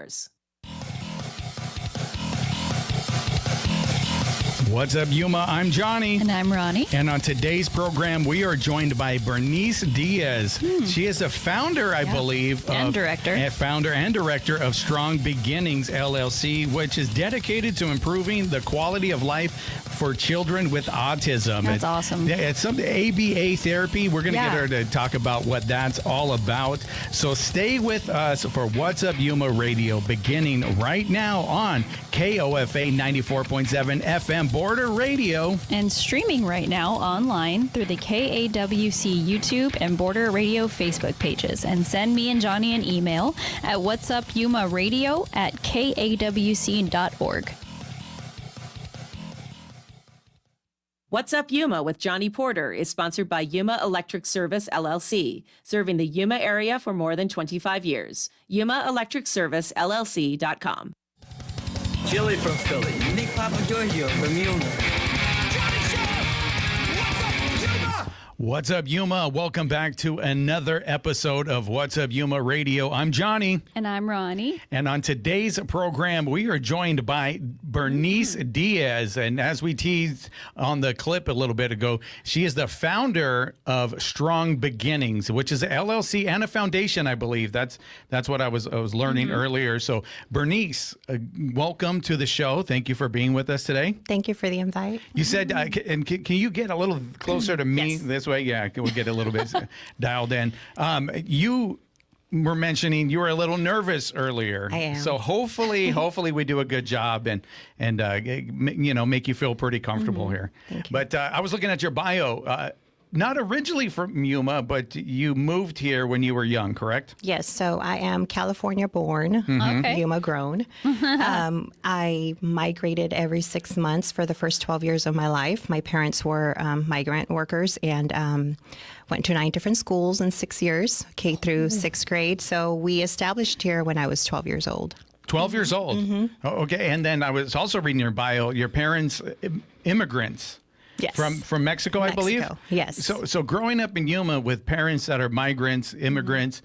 customers. What's up, Yuma? I'm Johnny. And I'm Roni. And on today's program, we are joined by Berenice Diaz. She is the founder, I believe. And director. Founder and director of Strong Beginnings, LLC, which is dedicated to improving the quality of life for children with autism. That's awesome. Yeah, it's some ABA therapy. We're going to get her to talk about what that's all about. So stay with us for What's Up, Yuma Radio, beginning right now on KOFA 94.7 FM Border Radio. And streaming right now online through the KAWC YouTube and Border Radio Facebook pages. And send me and Johnny an email at whatsupyumaradio@kawc.org. What's Up Yuma with Johnny Porter is sponsored by Yuma Electric Service, LLC, serving the Yuma area for more than 25 years. YumaElectricServiceLLC.com. Chili from Philly. Nick Papa Giorgio from Yuma. What's up, Yuma? Welcome back to another episode of What's Up, Yuma Radio. I'm Johnny. And I'm Roni. And on today's program, we are joined by Berenice Diaz. And as we teased on the clip a little bit ago, she is the founder of Strong Beginnings, which is an LLC and a foundation, I believe. That's what I was learning earlier. So, Berenice, welcome to the show. Thank you for being with us today. Thank you for the invite. You said, and can you get a little closer to me this way? Yeah, we'll get a little bit dialed in. You were mentioning you were a little nervous earlier. I am. So hopefully we do a good job and make you feel pretty comfortable here. Thank you. But I was looking at your bio. Not originally from Yuma, but you moved here when you were young, correct? Yes, so I am California born, Okay. Yuma grown. I migrated every 6 months for the first 12 years of my life. My parents were migrant workers and went to 9 different schools in 6 years, K through 6th grade. So we established here when I was 12 years old. 12 years old. Oh, okay, and then I was also reading your bio. Your parents, immigrants. Yes. From Mexico, I believe? Yes. So growing up in Yuma with parents that are migrants, immigrants,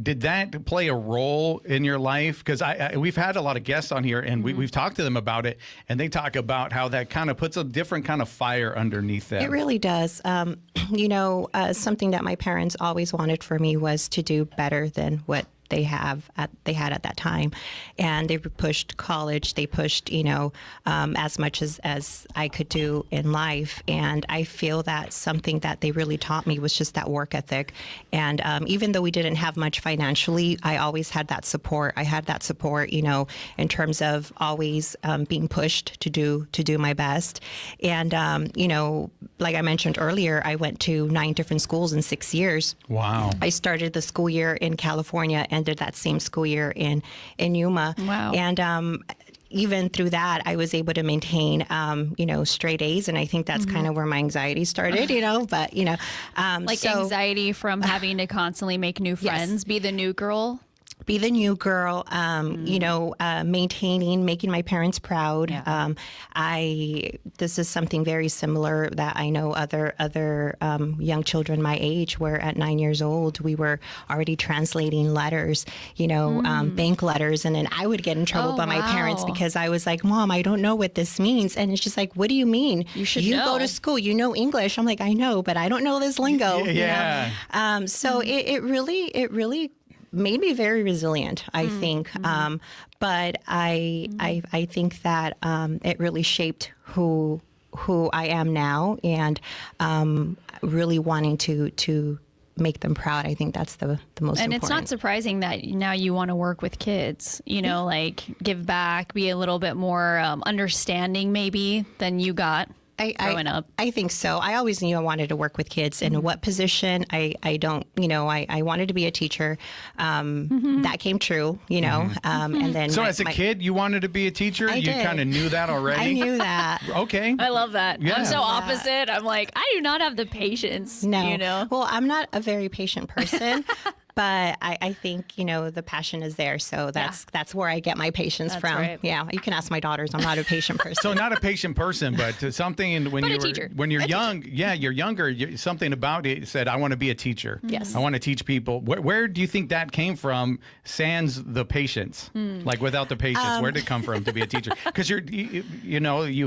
did that play a role in your life? Because we've had a lot of guests on here, and we've talked to them about it, and they talk about how that kind of puts a different kind of fire underneath them. It really does. Something that my parents always wanted for me was to do better than what they had at that time, and they pushed college. They pushed, as much as I could do in life. And I feel that something that they really taught me was just that work ethic. And even though we didn't have much financially, I always had that support. I had that support, in terms of always being pushed to do my best. And like I mentioned earlier, I went to 9 different schools in 6 years. Wow! I started the school year in California, ended that same school year in Yuma. Wow. And even through that, I was able to maintain, straight A's. And I think that's kind of where my anxiety started, but, Anxiety from having to constantly make new friends, be the new girl. Be the new girl, maintaining, making my parents proud. Yeah. This is something very similar that I know other young children my age, where at 9 years old, we were already translating letters, bank letters. And then I would get in trouble by my parents because I was like, Mom, I don't know what this means. And it's just like, what do you mean? You should You know. go to school, you know English. I'm like, I know, but I don't know this lingo. Yeah. So it really made me very resilient, I think. But I think that it really shaped who I am now, and really wanting to make them proud. I think that's the most important. And it's not surprising that now you want to work with kids, like give back, be a little bit more understanding maybe than you got. growing up? I think so. I always knew I wanted to work with kids. In what position, I don't, I wanted to be a teacher. That came true, and then. So as a kid, you wanted to be a teacher? I You did. kind of knew that already? I knew that. Okay. I love that. Yeah. I'm so opposite. I'm like, I do not have the patience. No. You know? Well, I'm not a very patient person. But I think, the passion is there. So that's where I get my patience from. right. Yeah. You can ask my daughters. I'm not a patient person. So not a patient person, but something when But a you teacher. when you're young, you're younger. Something about it said, I want to be a teacher. Yes. I want to teach people. Where do you think that came from? Sans the patience, like without the patience, where did it come from to be a teacher? Because you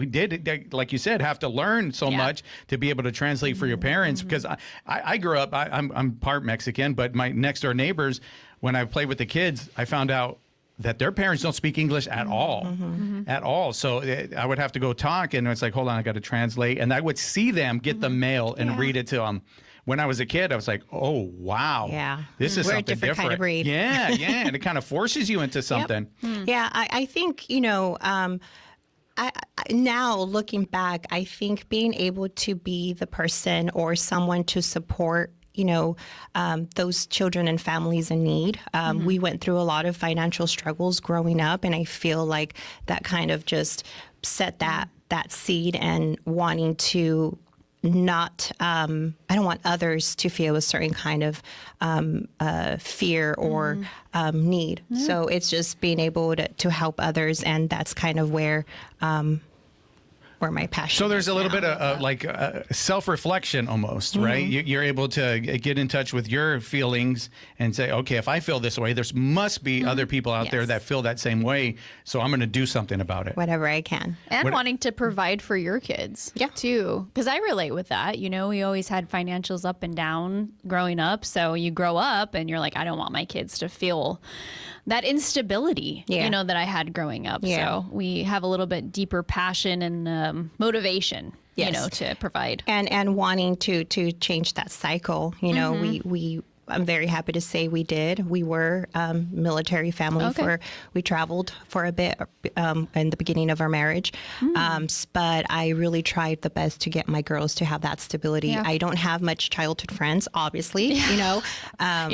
did, like you said, have to learn so much to be able to translate for your parents. Because I grew up, I'm part Mexican, but my next door neighbors, when I played with the kids, I found out that their parents don't speak English at all, at all. So I would have to go talk, and it's like, hold on, I got to translate. And I would see them get the mail and read it to them. When I was a kid, I was like, oh, wow. Yeah. This is We're a something different kind of breed. Yeah, yeah. And it kind of forces you into something. Yeah, I think, now looking back, I think being able to be the person or someone to support those children and families in need. We went through a lot of financial struggles growing up, and I feel like that kind of just set that seed and wanting to not, I don't want others to feel a certain kind of fear or need. So it's just being able to help others, and that's kind of where my passion. So there's is a little now. bit of like self-reflection almost, right? You're able to get in touch with your feelings and say, okay, if I feel this way, there must be other people out there Yes. that feel that same way. So I'm going to do something about it. Whatever I can. And wanting to provide for your kids, too. Because I relate with that. We always had financials up and down growing up. So you grow up and you're like, I don't want my kids to feel that instability, that I had growing up. Yeah. So we have a little bit deeper passion and motivation, Yes. to provide. And wanting to change that cycle. I'm very happy to say we did. We were military family we traveled for a bit in the beginning of our marriage. But I really tried the best to get my girls to have that stability. Yeah. I don't have much childhood friends, obviously, You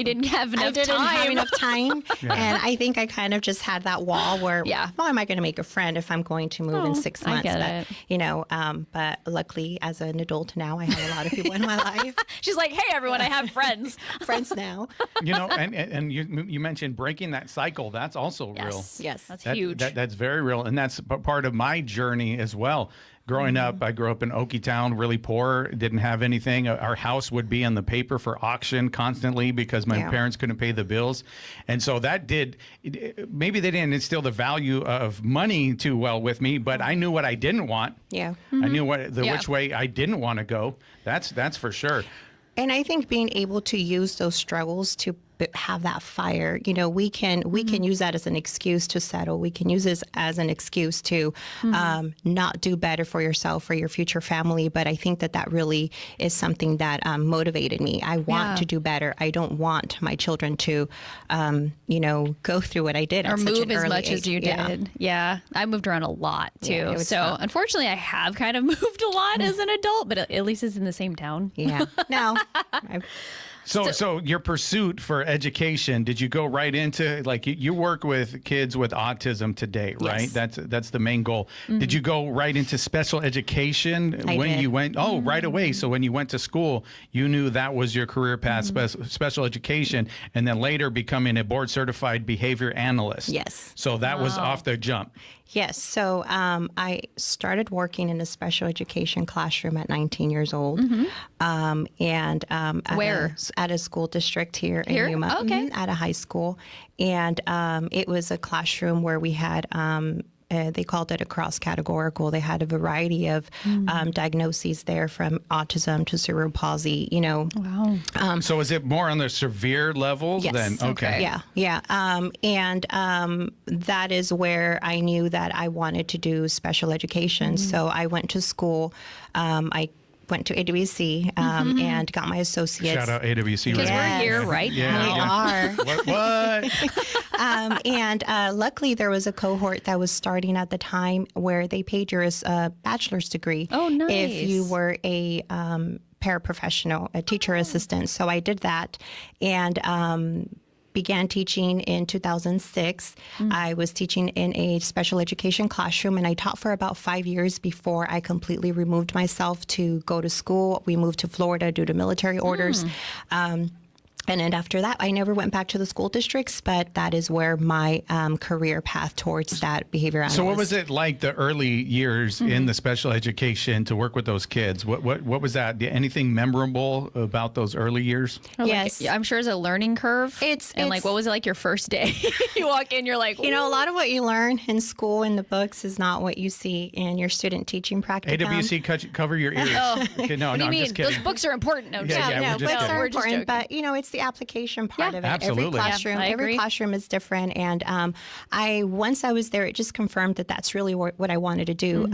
didn't have enough I didn't time. have enough time. And I think I kind of just had that wall where, how am I going to make a friend if I'm going to move in 6 I months? get But, but luckily, as an adult now, I have a lot of people in my life. She's like, hey, everyone, I have friends. Friends now. And you mentioned breaking that cycle. That's also real. Yes. That's huge. That's very real. And that's part of my journey as well. Growing up, I grew up in Okie Town, really poor, didn't have anything. Our house would be in the paper for auction constantly because my parents couldn't pay the bills. And so that maybe they didn't instill the value of money too well with me, but I knew what I didn't want. Yeah. I knew which way I didn't want to go. That's for sure. And I think being able to use those struggles to have that fire, we can use that as an excuse to settle. We can use this as an excuse to not do better for yourself or your future family. But I think that really is something that motivated me. I want to do better. I don't want my children to, go through what I did Or at such move an as early much age. as you did. Yeah. I moved around a lot too. Yeah, it was so tough. unfortunately I have kind of moved a lot as an adult, but at least it's in the same town. Yeah. No. So your pursuit for education, did you go right into, like, you work with kids with autism today, right? Yes. That's the main goal. Did you go right into special education I when did. you went? Oh, right away. So when you went to school, you knew that was your career path, special education, and then later becoming a board certified behavior analyst. Yes. So that was off the jump. Yes. So I started working in a special education classroom at 19 years old. And Where? At a school district here in Yuma. Okay. At a high school. And it was a classroom where we had they called it a cross-categorical. They had a variety of diagnoses there, from autism to cerebral palsy, Wow. So is it more on the severe level? Yes. Then? Okay. Yeah. And that is where I knew that I wanted to do special education. So I went to school. I went to AWC and got my associates. Shout out AWC. Because right? we're here right now. We are. What? And luckily, there was a cohort that was starting at the time where they paid your bachelor's degree. Oh, nice. If you were a paraprofessional, a teacher assistant. So I did that and began teaching in 2006. I was teaching in a special education classroom, and I taught for about 5 years before I completely removed myself to go to school. We moved to Florida due to military orders. And then after that, I never went back to the school districts, but that is where my career path towards that behavior analyst. So what was it like the early years in the special education to work with those kids? What was that? Anything memorable about those early years? Yes. I'm sure it's a learning curve. Like, what was it like your first day? You walk in, you're like, you know, a lot of what you learn in school in the books is not what you see in your student teaching practicum. AWC, cover your ears. Okay, no, what do you I'm mean? just kidding. Those books are important. No, Yeah, we're just books kidding. are We're just important, joking. but you know, it's the application part of it. Absolutely. I Every agree. classroom is different, and once I was there, it just confirmed that that's really what I wanted to do.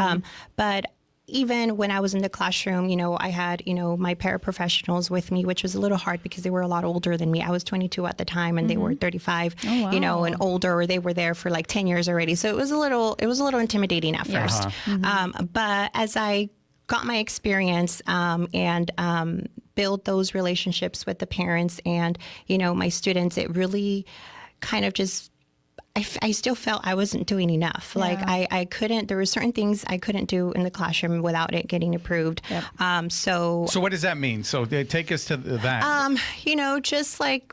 But even when I was in the classroom, you know, I had, you know, my paraprofessionals with me, which was a little hard because they were a lot older than me. I was 22 at the time, and they were 35, you know, and older, or they were there for like 10 years already. So it was a little intimidating at first. But as I got my experience and build those relationships with the parents and, you know, my students, it really kind of just, I still felt I wasn't doing enough. Like I couldn't, there were certain things I couldn't do in the classroom without it getting approved. So what does that mean? So take us to that. you know, just like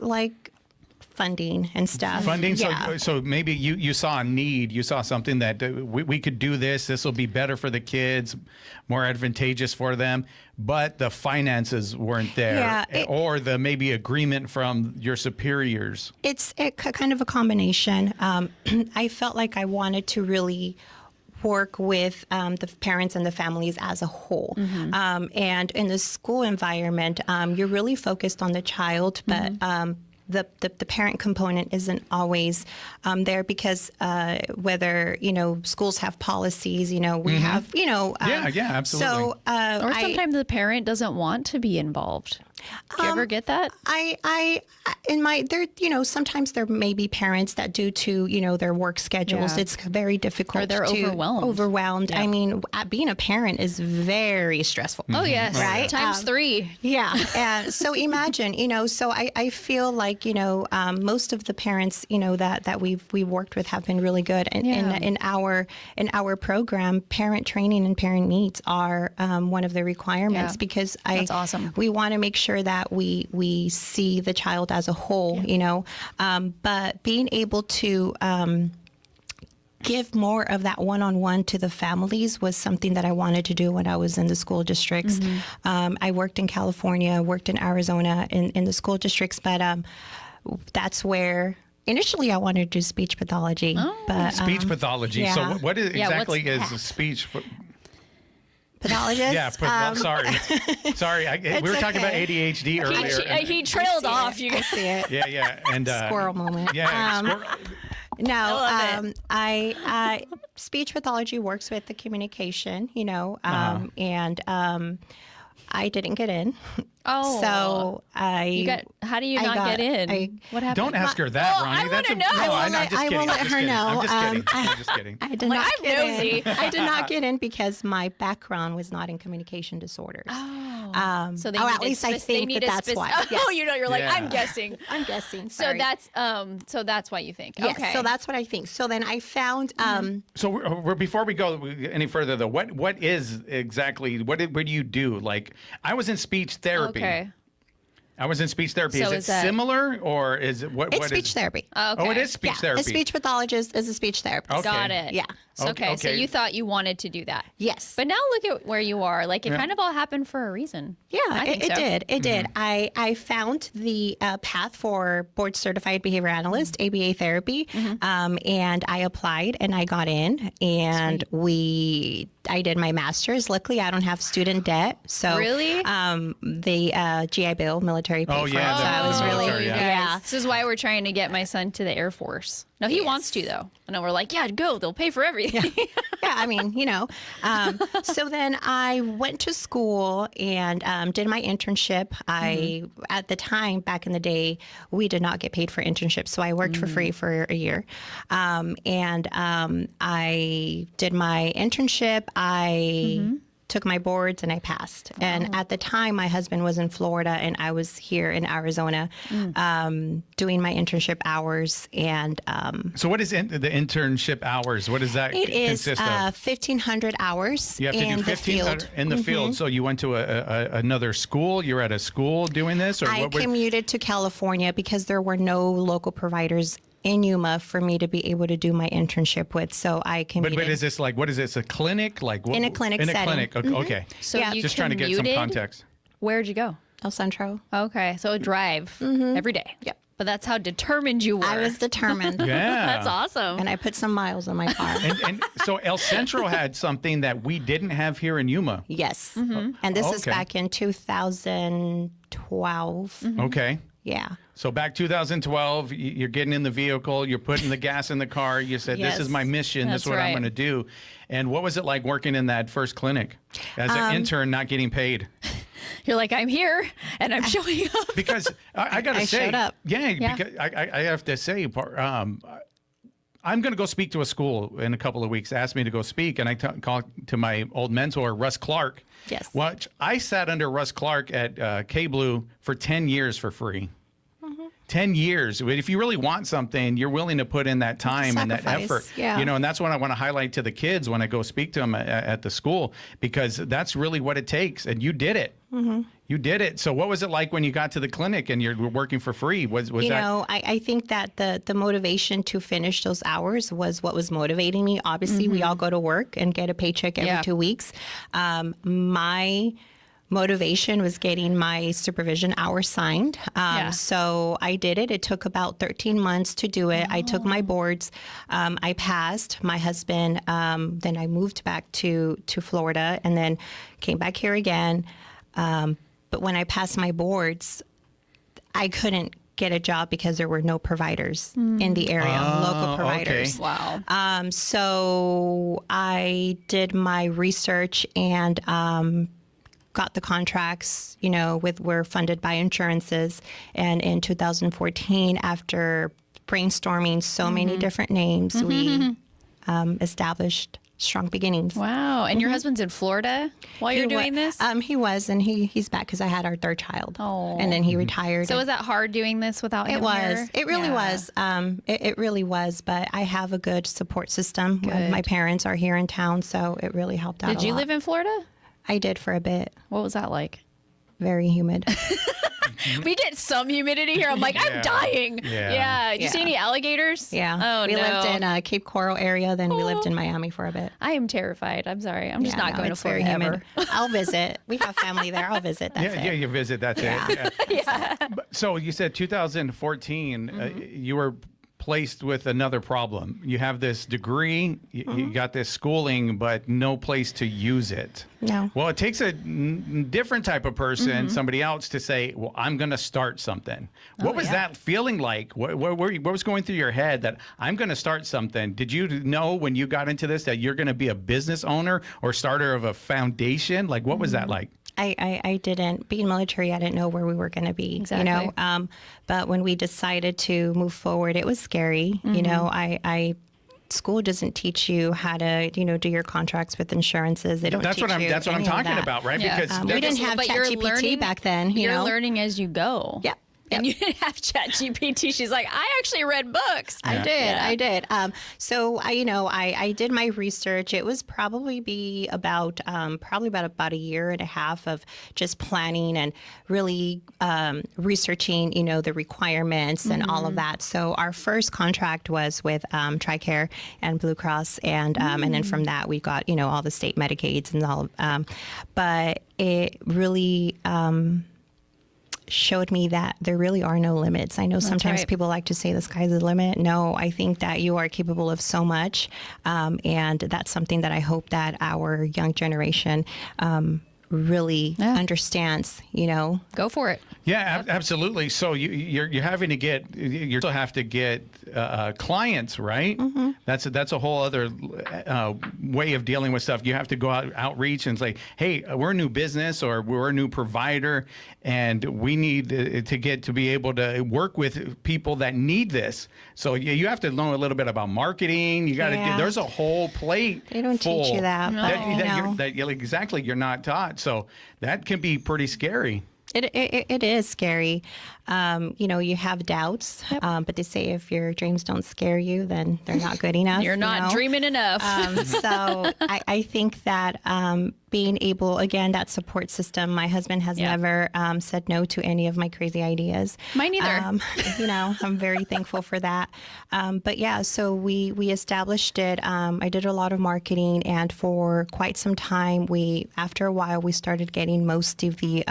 funding and stuff. Funding. Yeah. So maybe you saw a need. You saw something that we could do this. This will be better for the kids, more advantageous for them. But the finances weren't there, or the maybe agreement from your superiors. It's kind of a combination. I felt like I wanted to really work with the parents and the families as a whole. And in the school environment, you're really focused on the child, but the parent component isn't always there because whether, you know, schools have policies, you know, we have, you know. Absolutely. So, or sometimes the parent doesn't want to be involved. Do you ever get that? you know, sometimes there may be parents that due to, you know, their work schedules, it's very difficult. Or they're overwhelmed. I mean, being a parent is very stressful. Oh, yes. Right? Times 3. Yeah. And so imagine, you know, so I feel like, you know, most of the parents, you know, that we've worked with have been really good. And in our program, parent training and parent meets are one of the requirements because That's awesome. we want to make sure that we see the child as a whole, you know, but being able to give more of that one-on-one to the families was something that I wanted to do when I was in the school districts. I worked in California, worked in Arizona in the school districts, but that's where initially I wanted to do speech pathology. But Speech pathology. yeah. So what exactly is what's speech? Pathologist? Yeah, sorry. We were talking about ADHD earlier. He trailed off. You guys see it. Yeah. And Squirrel moment. Yeah, No, I speech pathology works with the communication, you know, and I didn't get in. Oh, so how do you not get in? What happened? Don't ask her that, Ronnie. I That's wanna know. I will let her know. I'm just kidding. I did not I'm get nosy. in. I did not get in because my background was not in communication disorders. So they at needed least I think that's why. Oh, Yes. you know, you're like, Yeah. I'm guessing. I'm guessing. So Sorry. that's why you think. Yes, Okay. so that's what I think. So then I found So before we go any further, though, what is exactly what do you do? Like, I was in speech therapy. Okay. I was in speech therapy. So is it is that- similar or is it what? it's what speech is, therapy. Okay. Oh, it is speech A therapy. speech pathologist is a speech therapist. Okay. Got it. Yeah. So, okay. So Okay. you thought you wanted to do that. Yes. But now look at where you are. Like it kind of all happened for a reason. Yeah, I think it so. did. It did. I found the path for board certified behavior analyst, ABA therapy, and I applied and I got in, and I did my master's. Luckily, I don't have student debt, so Really? The GI Bill, military paid Oh, for yeah, it, so the I was really military, yeah. yeah. This is why we're trying to get my son to the Air Force. No, he wants to though. And then we're like, yeah, go. They'll pay for everything. Yeah, I mean, you know. So then I went to school and did my internship. At the time, back in the day, we did not get paid for internships, so I worked for free for a year. And I did my internship. I took my boards, and I passed. And at the time, my husband was in Florida, and I was here in Arizona doing my internship hours. And So what is the internship hours? What does that it is consist of? 1,500 hours You have to in do the 1,500 field. in the field. So you went to another school. You're at a school doing this, or I what? commuted to California because there were no local providers in Yuma for me to be able to do my internship with. So I commuted. But is this like, what is this? A clinic? Like what, In a clinic In a setting. clinic. Okay. okay. So Yeah. you Just trying to get some commuted? context. Where'd you go? El Centro. Okay, so a drive every day. Yep. But that's how determined you were. I was determined. Yeah. That's awesome. And I put some miles on my car. And so El Centro had something that we didn't have here in Yuma. Yes. And this is Okay. back in 2012. Okay. Yeah. So back 2012, you're getting in the vehicle, you're putting the gas in the car. You said, this Yes. is my mission. This is That's what I'm right. going to do. And what was it like working in that first clinic as an intern, not getting paid? You're like, I'm here and I'm showing up. Because I got to I say, showed up. Yeah. because I have to say, I'm going to go speak to a school in a couple of weeks. Asked me to go speak, and I called to my old mentor, Russ Clark. Yes. Which I sat under Russ Clark at K-Blue for 10 years for free. 10 years. If you really want something, you're willing to put in that time and that Sacrifice, effort. yeah. You know, and that's what I want to highlight to the kids when I go speak to them at the school, because that's really what it takes. And you did it. You did it. So what was it like when you got to the clinic and you're working for free? Was You that? know, I think that the motivation to finish those hours was what was motivating me. Obviously, we all go to work and get a paycheck every Yeah. 2 weeks. My motivation was getting my supervision hours signed. Yeah. So I did it. It took about 13 months to do it. I took my boards. I passed. My husband, then I moved back to Florida and then came back here again. But when I passed my boards, I couldn't get a job because there were no providers in the area, local providers. Okay. Wow. So I did my research and got the contracts, you know, were funded by insurances. And in 2014, after brainstorming so many different names, we established Strong Beginnings. Wow. And your husband's in Florida while you're doing this? He was, and he's back because I had our third child. Oh. And then he retired. So and- was that hard doing this without him it was. here? It really Yeah. was. It really was. But I have a good support system. My parents are here in town, so it really helped out. Did you live in Florida? I did for a bit. What was that like? Very humid. We get some humidity here. I'm like, I'm dying. Yeah. Did you see Yeah. any alligators? Yeah. Oh, we no. lived in Cape Coral area. Then we lived in Miami for a bit. I am terrified. I'm sorry. I'm just Yeah, not no, going to it's Florida very ever. humid. I'll visit. We have family there. I'll visit. That's Yeah, it. you visit. That's it. Yeah. So you said 2014, you were placed with another problem. You have this degree, you got this schooling, but no place to use it. No. Well, it takes a different type of person, somebody else, to say, well, I'm going to start something. What was that feeling like? What was going through your head that I'm going to start something? Did you know when you got into this that you're going to be a business owner or starter of a foundation? Like, what was that like? I didn't, being military, I didn't know where we were going to be, Exactly. you know, but when we decided to move forward, it was scary. You know, school doesn't teach you how to, you know, do your contracts with insurances. They don't That's teach what I'm you that's what I'm any of talking that. about, right? Yeah. Because We that's- didn't have But you're ChatGPT learning back then, you You're know. learning as you go. Yep. And you didn't have ChatGPT. She's like, I actually read books. I did. So I did my research. It was probably about a year and a half of just planning and really researching, you know, the requirements and all of that. So our first contract was with TRICARE and Blue Cross, and then from that we got, you know, all the state Medicaids and all. But it really showed me that there really are no limits. I know sometimes right. people like to say the sky's the limit. No, I think that you are capable of so much. And that's something that I hope that our young generation really understands, Go for it. Yeah, absolutely. So you're having to get, you still have to get clients, right? Mm-hmm. That's a whole other way of dealing with stuff. You have to go outreach and say, hey, we're a new business or we're a new provider, and we need to be able to work with people that need this. So you have to learn a little bit about marketing. You got to. Yeah. There's a whole plate. They don't teach you that, but Exactly, you're not taught. So that can be pretty scary. It is scary. You have doubts, but they say if your dreams don't scare you, then they're not good enough. You're not dreaming enough. So I think that being able, again, that support system, my husband has never said no to any of my crazy ideas. Mine either. I'm very thankful for that. But yeah, so we established it. I did a lot of marketing, and for quite some time, after a while, we started getting most of the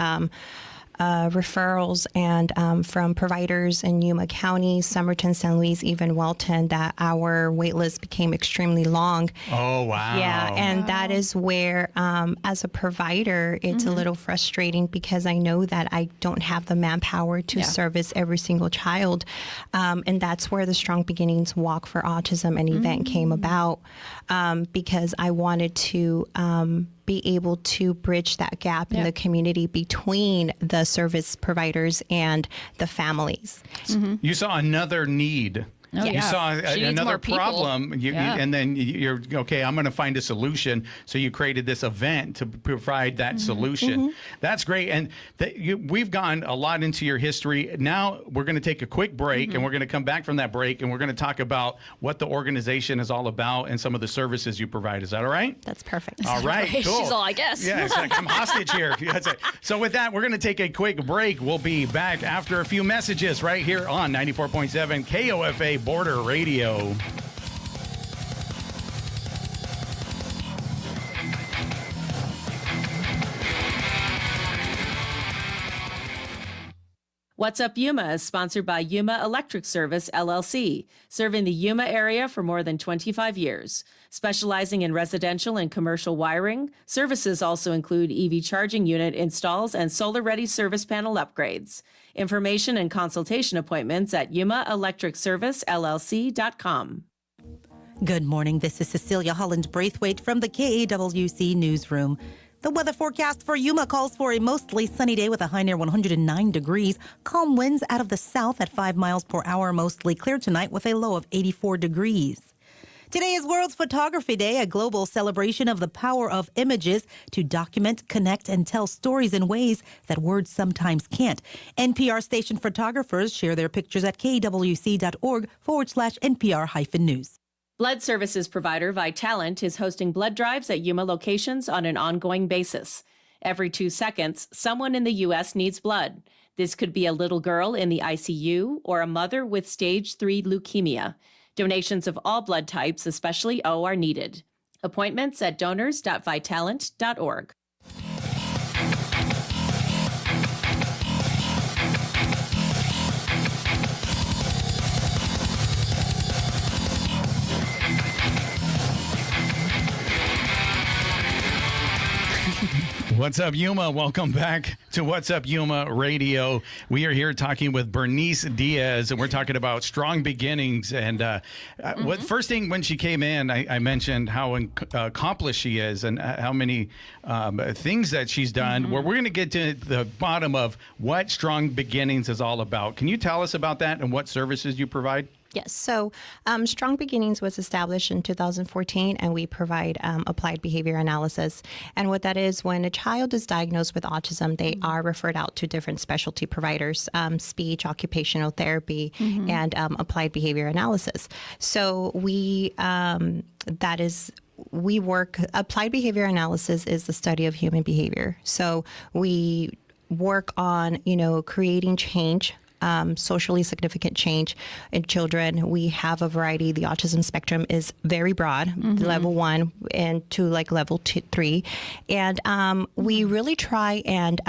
referrals and from providers in Yuma County, Somerton, San Luis, even Welton, that our wait list became extremely long. Oh, wow. Yeah, and that is where, as a provider, it's a little frustrating because I know that I don't have the manpower to service every single child. And that's where the Strong Beginnings Walk for Autism and event came about, because I wanted to be able to bridge that gap in the community between the service providers and the families. You saw another need. Oh, You yeah. saw She needs another more people. problem, and then you're okay. I'm going to find a solution. So you created this event to provide that solution. That's great, and we've gone a lot into your history. Now we're going to take a quick break, and we're going to come back from that break, and we're going to talk about what the organization is all about and some of the services you provide. Is that all right? That's perfect. All right, cool. She's all, I guess. Yeah, it's like I'm hostage here. That's it. So with that, we're going to take a quick break. We'll be back after a few messages right here on 94.7 KOFA Border Radio. What's Up Yuma is sponsored by Yuma Electric Service, LLC, serving the Yuma area for more than 25 years. Specializing in residential and commercial wiring, services also include EV charging unit installs and solar-ready service panel upgrades. Information and consultation appointments at yumaelectricservicellc.com. Good morning. This is Cecilia Holland-Braithwaite from the KAWC Newsroom. The weather forecast for Yuma calls for a mostly sunny day with a high near 109 degrees. Calm winds out of the south at 5 miles per hour, mostly clear tonight with a low of 84 degrees. Today is World Photography Day, a global celebration of the power of images to document, connect, and tell stories in ways that words sometimes can't. NPR station photographers share their pictures at kwc.org/NPR-news. Blood services provider Vitalant is hosting blood drives at Yuma locations on an ongoing basis. Every 2 seconds, someone in the U.S. needs blood. This could be a little girl in the ICU or a mother with stage 3 leukemia. Donations of all blood types, especially O, are needed. Appointments at donors.vitalant.org. What's up, Yuma? Welcome back to What's Up, Yuma Radio. We are here talking with Berenice Diaz, and we're talking about strong beginnings. And what first thing when she came in, I mentioned how accomplished she is and how many things that she's done. Where we're going to get to the bottom of what strong beginnings is all about. Can you tell us about that and what services you provide? Yes. So Strong Beginnings was established in 2014, and we provide applied behavior analysis. And what that is, when a child is diagnosed with autism, they are referred out to different specialty providers, speech, occupational therapy, and applied behavior analysis. So applied behavior analysis is the study of human behavior. So we work on, creating change socially significant change in children. We have a variety. The autism spectrum is very broad, level 1 and to like level 3. And we really try and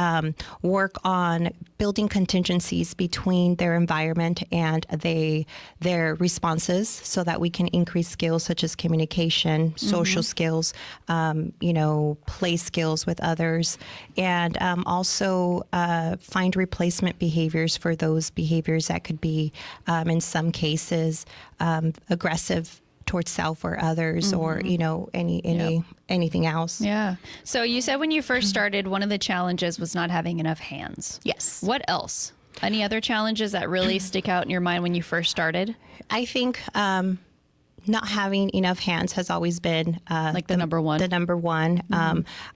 work on building contingencies between their environment and their responses so that we can increase skills such as communication, social skills, play skills with others, and also find replacement behaviors for those behaviors that could be, in some cases, aggressive towards self or others, or anything else. Yeah. So you said when you first started, one of the challenges was not having enough hands. Yes. What else? Any other challenges that really stick out in your mind when you first started? I think not having enough hands has always been Like the number one? The number one.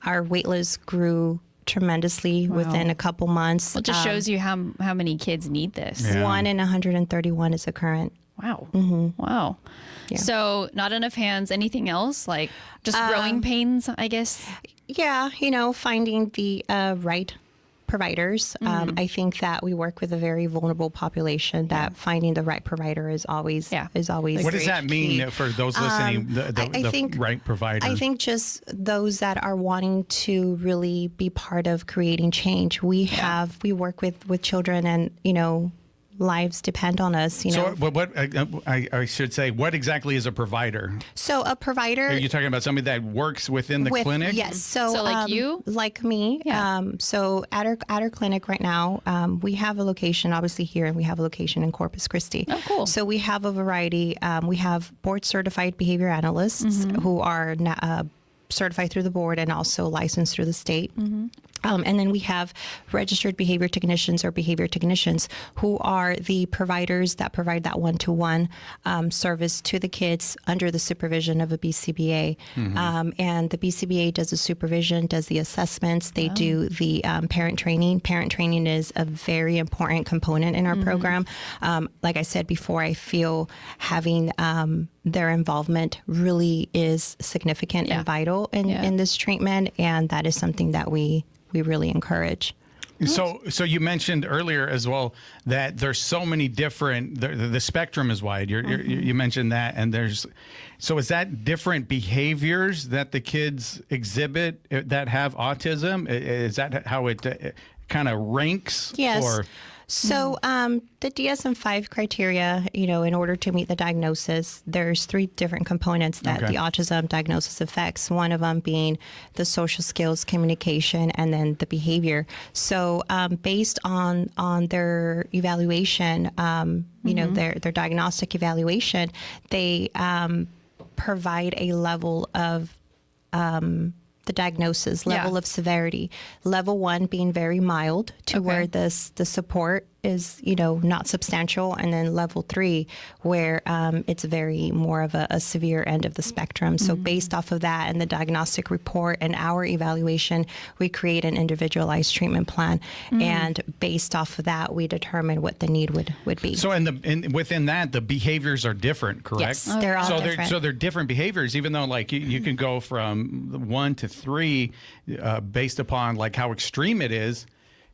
Our wait list grew tremendously within a couple months. Well, it just shows you how many kids need this. Yeah. 1 in 131 is a current. Wow. Wow. Yeah. So not enough hands. Anything else? Like just growing pains, I guess? Yeah, finding the right providers. I think that we work with a very vulnerable population, that finding the right provider is always What does that mean key. for those listening, I think right provider? I think just those that are wanting to really be part of creating change. We work with children, and lives depend on us. So what I should say, what exactly is a provider? So a provider. Are you talking about somebody that works within the clinic? Yes. So like you? Like me. Yeah. So at our clinic right now, we have a location obviously here, and we have a location in Corpus Christi. Oh, cool. So we have a variety. We have board certified behavior analysts who are certified through the board and also licensed through the state. And then we have registered behavior technicians or behavior technicians who are the providers that provide that one-to-one service to the kids under the supervision of a BCBA. And the BCBA does the supervision, does the assessments. They do the parent training. Parent training is a very important component in our program. Like I said before, I feel having their involvement really is significant and vital in this treatment, and that is something that we really encourage. So you mentioned earlier as well that there's so many different. The spectrum is wide. You mentioned that, and so is that different behaviors that the kids exhibit that have autism? Is that how it kind of ranks? Yes. Or? So the DSM-5 criteria, in order to meet the diagnosis, there's 3 different components that the autism diagnosis affects. One of them being the social skills, communication, and then the behavior. So based on their evaluation, their diagnostic evaluation, they provide a level of the diagnosis, level of severity. Level 1 being very mild to where the support is, not substantial, and then level 3 where it's very more of a severe end of the spectrum. So based off of that and the diagnostic report and our evaluation, we create an individualized treatment plan, and based off of that, we determine what the need would be. So within that, the behaviors are different, correct? Yes, they're all different. So they're different behaviors, even though like you can go from 1 to 3 based upon like how extreme it is.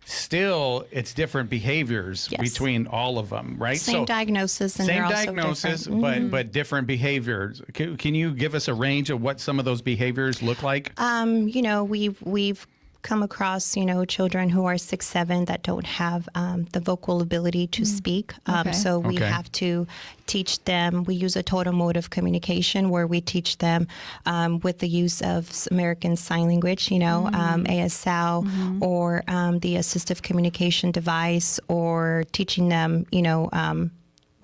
Still, it's different behaviors between all of them, right? Same diagnosis, and they're also diagnosis, different. but different behaviors. Can you give us a range of what some of those behaviors look like? We've come across, children who are 6, 7 that don't have the vocal ability to speak. So we have to teach them. We use a total mode of communication where we teach them with the use of American Sign Language, ASL, or the assistive communication device, or teaching them,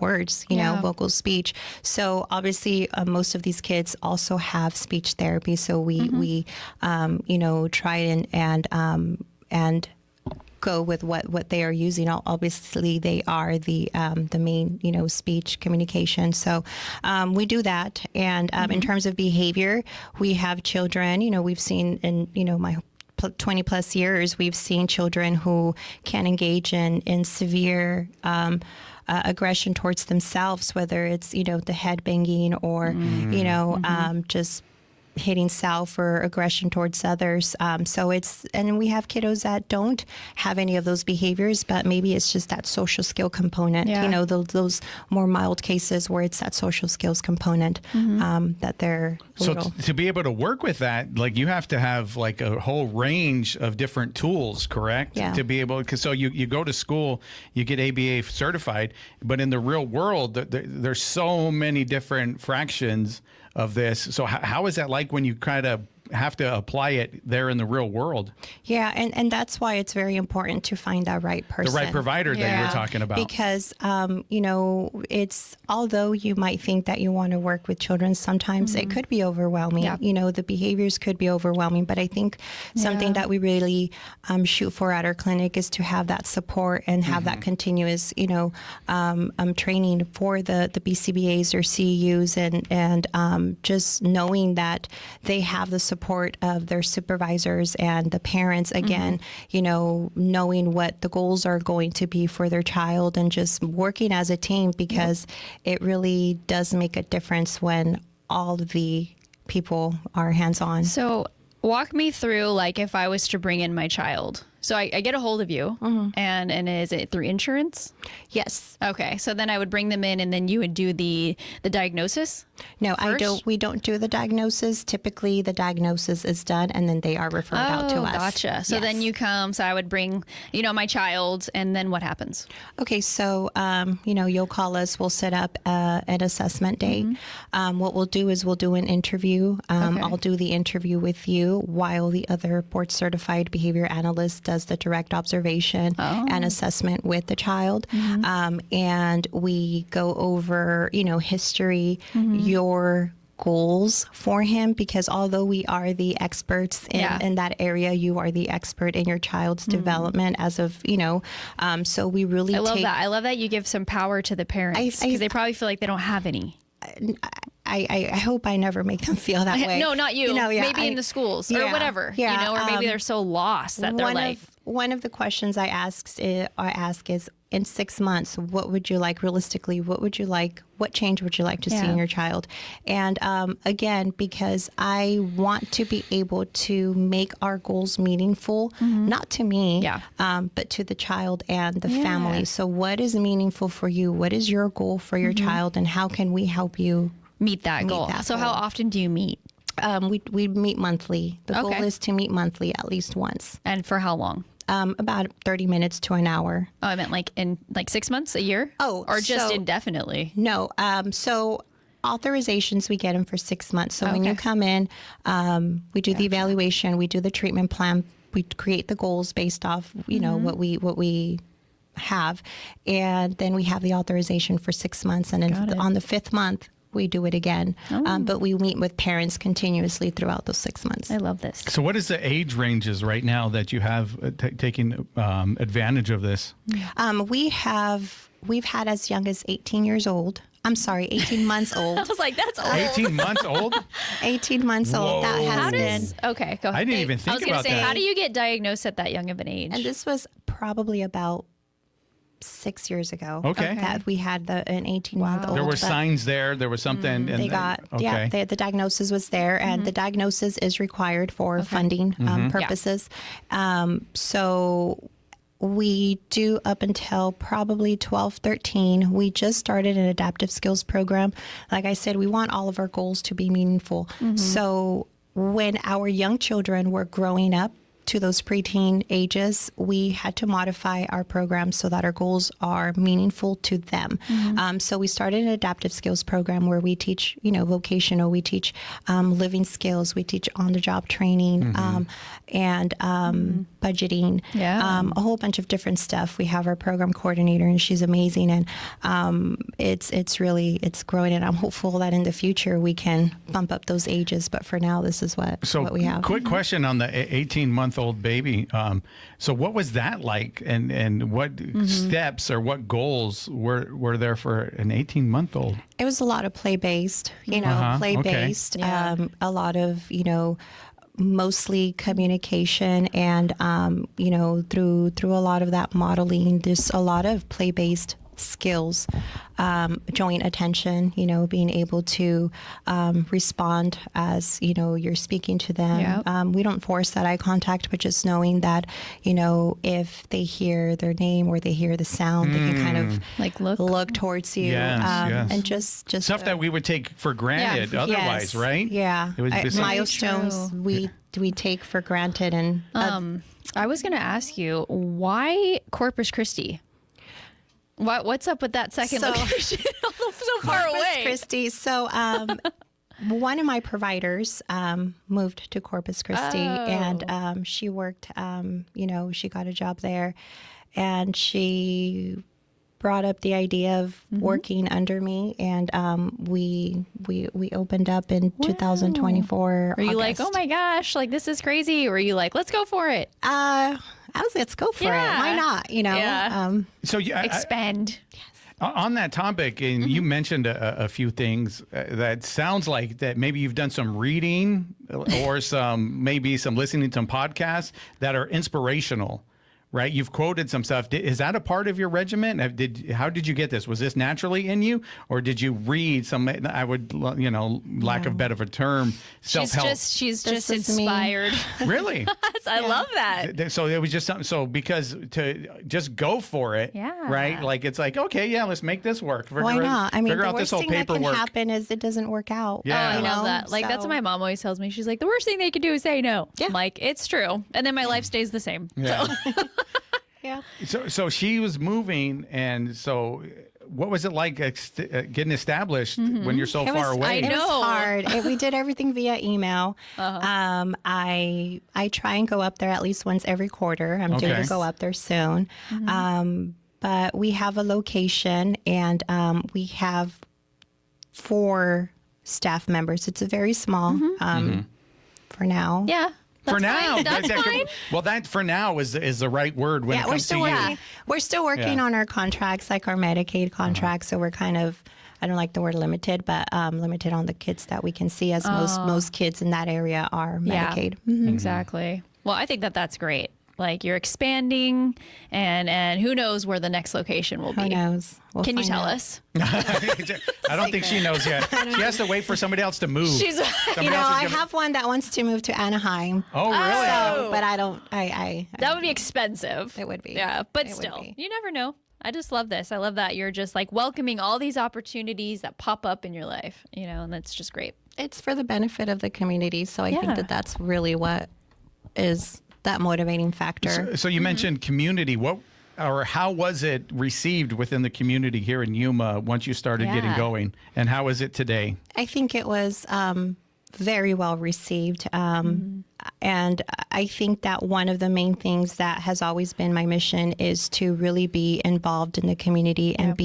words, vocal speech. So obviously, most of these kids also have speech therapy. So we try and go with what they are using. Obviously, they are the main speech communication. So we do that. And in terms of behavior, we have children. We've seen in my 20 plus years, we've seen children who can engage in severe aggression towards themselves, whether it's the head banging or just hitting self or aggression towards others. And we have kiddos that don't have any of those behaviors, but maybe it's just that social skill component, those more mild cases where it's that social skills component that they're little. To be able to work with that, like you have to have like a whole range of different tools, correct? Yeah. To be able, because so you go to school, you get ABA certified, but in the real world, there's so many different fractions of this. So how is that like when you kind of have to apply it there in the real world? Yeah, and that's why it's very important to find that right person. The right provider that you were talking about. Because, it's, although you might think that you want to work with children, sometimes it could be overwhelming. Yeah. The behaviors could be overwhelming. But I think something that we really shoot for at our clinic is to have that support and have that continuous, training for the BCBAs or CEUs and just knowing that they have the support of their supervisors and the parents, again, knowing what the goals are going to be for their child and just working as a team, because it really does make a difference when all of the people are hands-on. So walk me through, like, if I was to bring in my child. So I get a hold of you, and is it through insurance? Yes. Okay, so then I would bring them in, and then you would do the diagnosis? No, first? we don't do the diagnosis. Typically, the diagnosis is done, and then they are referred out to us. Gotcha. So then you come, so I would bring, my child, and then what happens? Okay, so, you'll call us. We'll set up an assessment day. What we'll do is we'll do an interview. I'll do the interview with you while the other board-certified behavior analyst does the direct observation and assessment with the child. And we go over, history, your goals for him, because although we are the experts in that area, you are the expert in your child's development as of, so we really I love that. I love that you give some power to the parents, because they probably feel like they don't have any. I hope I never make them feel that way. No, not you. Maybe in the schools or whatever. Or maybe they're so lost that they're like. One of the questions I ask is, in 6 months, what would you like realistically? What change would you like to see in your child? And again, because I want to be able to make our goals meaningful, not to me, but to the child and the family. So what is meaningful for you? What is your goal for your child? And how can we help you meet that goal? So how often do you meet? We meet monthly. The goal is to meet monthly at least once. And for how long? About 30 minutes to an hour. Oh, I meant like in 6 months, a year? Oh, or just indefinitely? No. So authorizations, we get them for 6 months. So when you come in, we do the evaluation, we do the treatment plan, we create the goals based off, what we have, and then we have the authorization for 6 months. And then on the 5th month, we do it again. But we meet with parents continuously throughout those 6 months. I love this. So what is the age ranges right now that you have taking advantage of this? We've had as young as 18 years old. I'm sorry, 18 months old. I was like, that's old. 18 months old? 18 months old. That has been. Okay, go ahead. I didn't even think about that. How do you get diagnosed at that young of an age? And this was probably about 6 years ago. Okay. That we had an 18-month-old. There were signs there. There was something. The diagnosis was there, and the diagnosis is required for funding purposes. So we do up until probably 12, 13. We just started an adaptive skills program. Like I said, we want all of our goals to be meaningful. So when our young children were growing up, to those preteen ages, we had to modify our program so that our goals are meaningful to them. So we started an adaptive skills program where we teach, vocational, we teach living skills, we teach on-the-job training, and budgeting, a whole bunch of different stuff. We have our program coordinator, and she's amazing, and it's growing, and I'm hopeful that in the future we can bump up those ages. But for now, this is what we have. Quick question on the 18-month-old baby. So what was that like, and what steps or what goals were there for an 18-month-old? It was a lot of play-based, play-based, a lot of, mostly communication, and, through a lot of that modeling, there's a lot of play-based skills joint attention, being able to respond as, you're speaking to them. Yep. We don't force that eye contact, but just knowing that, if they hear their name or they hear the sound, they can kind of Like look towards you. Yes. And just Stuff that we would take for granted otherwise, yes, right? Yeah. It would be so- Milestones we take for granted. And I was going to ask you, why Corpus Christi? What's up with that second location? So far Corpus away. Christi. So one of my providers moved to Corpus Christi, and she worked. She got a job there, and she brought up the idea of working under me, and we opened up in 2024. Were you like, August. oh my gosh, like this is crazy? Or were you like, let's go for it? I was, let's go for it. Yeah. Why not? Yeah. So Expand. on that topic, and you mentioned a few things that sounds like that maybe you've done some reading or maybe some listening to some podcasts that are inspirational. Right, you've quoted some stuff. Is that a part of your regimen? How did you get this? Was this naturally in you, or did you read some? I would, lack of better term, self-help. She's This just is me. inspired. Really? I love that. So it was just something. So because to just go for it, Yeah. right? Like it's like, okay, yeah, let's make this work. Why not? I mean, figure the out this worst whole thing that can paperwork. happen is it doesn't work out. Yeah. Oh, I love that. Like that's what my mom always tells me. She's like, the worst thing they could do is say no. Yeah. I'm like, it's true. And then my life stays the same. Yeah. Yeah. So she was moving, and so what was it like getting established when you're so far away? I It know. was hard. We did everything via email. I try and go up there at least once every quarter. I'm due Okay. to go up there soon. But we have a location, and we have 4 staff members. It's a very small for now. Yeah. For now, fine. That's fine. Well, that for now is the right word when it we're comes to still you. working. We're still working Yeah. on our contracts, like our Medicaid contracts. So we're kind of, I don't like the word limited, but limited on the kids that we can see, as most kids in that area are Medicaid. Yeah, exactly. Well, I think that's great. Like you're expanding, and who knows where the next location will be. Who knows? We'll Can you find tell out. us? I don't think she knows yet. She has to wait for somebody else to move. She's Somebody else is I gonna- have one that wants to move to Anaheim. Oh, really? Oh. But I don't. I that would be expensive. It would be. Yeah, but It would still, be. you never know. I just love this. I love that you're just like welcoming all these opportunities that pop up in your life, and that's just great. It's for the benefit of the community. So I Yeah. think that that's really what is that motivating factor. So you mentioned community. How was it received within the community here in Yuma once you started getting Yeah. going? And how is it today? I think it was very well received. And I think that one of the main things that has always been my mission is to really be involved in the community and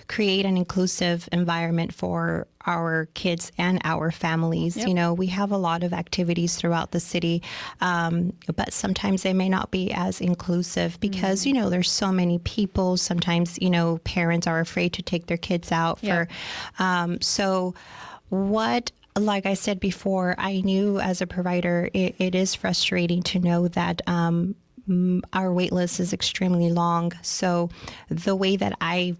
create an inclusive environment for our kids and our families. Yep. We have a lot of activities throughout the city, but sometimes they may not be as inclusive because, there's so many people. Sometimes, parents are afraid to take their kids out for, like I said before, I knew as a provider, it is frustrating to know that our wait list is extremely long. So the way that I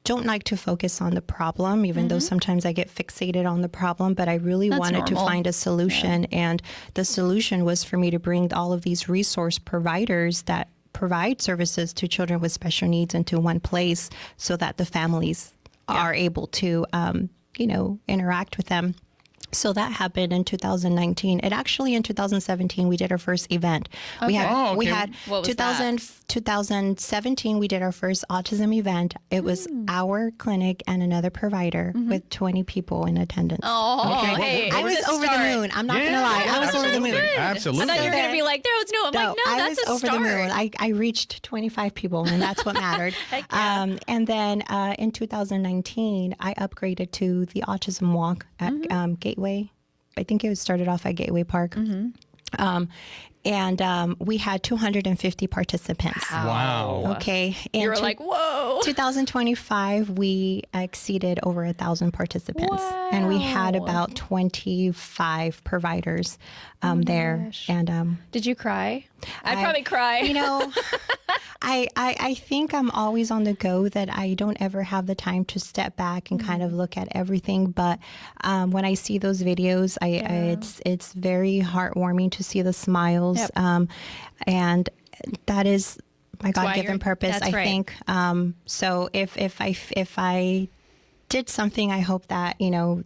don't like to focus on the problem, even though sometimes I get fixated on the problem, but I really wanted to normal. find a solution. And the solution was for me to bring all of these resource providers that provide services to children with special needs into one place so that the families are able to interact with them. So that happened in 2019. And actually in 2017, we did our first event. We Oh, okay. had What was that? 2017, we did our first autism event. It was our clinic and another provider with 20 people in attendance. Oh, Okay, hey, I was it's a over start. the moon. I'm not going to lie. I was over the moon. Absolutely. I thought you were going to be like, there was no. I'm like, no, I that's was a over start. the moon. I reached 25 people, and that's what mattered. Heck yeah. And then in 2019, I upgraded to the Autism Walk at Gateway. I think it started off at Gateway Park. And we had 250 participants. Wow. Okay. And You were like, whoa. 2025, we exceeded over 1,000 participants, and we had Wow. about 25 providers there. And Did you cry? I'd I- probably cry. I think I'm always on the go, that I don't ever have the time to step back and kind of look at everything. But when I see those videos, it's very heartwarming to see the smiles. Yep. And that is my why God-given you're- purpose, that's I right. think. So if I did something, I hope that,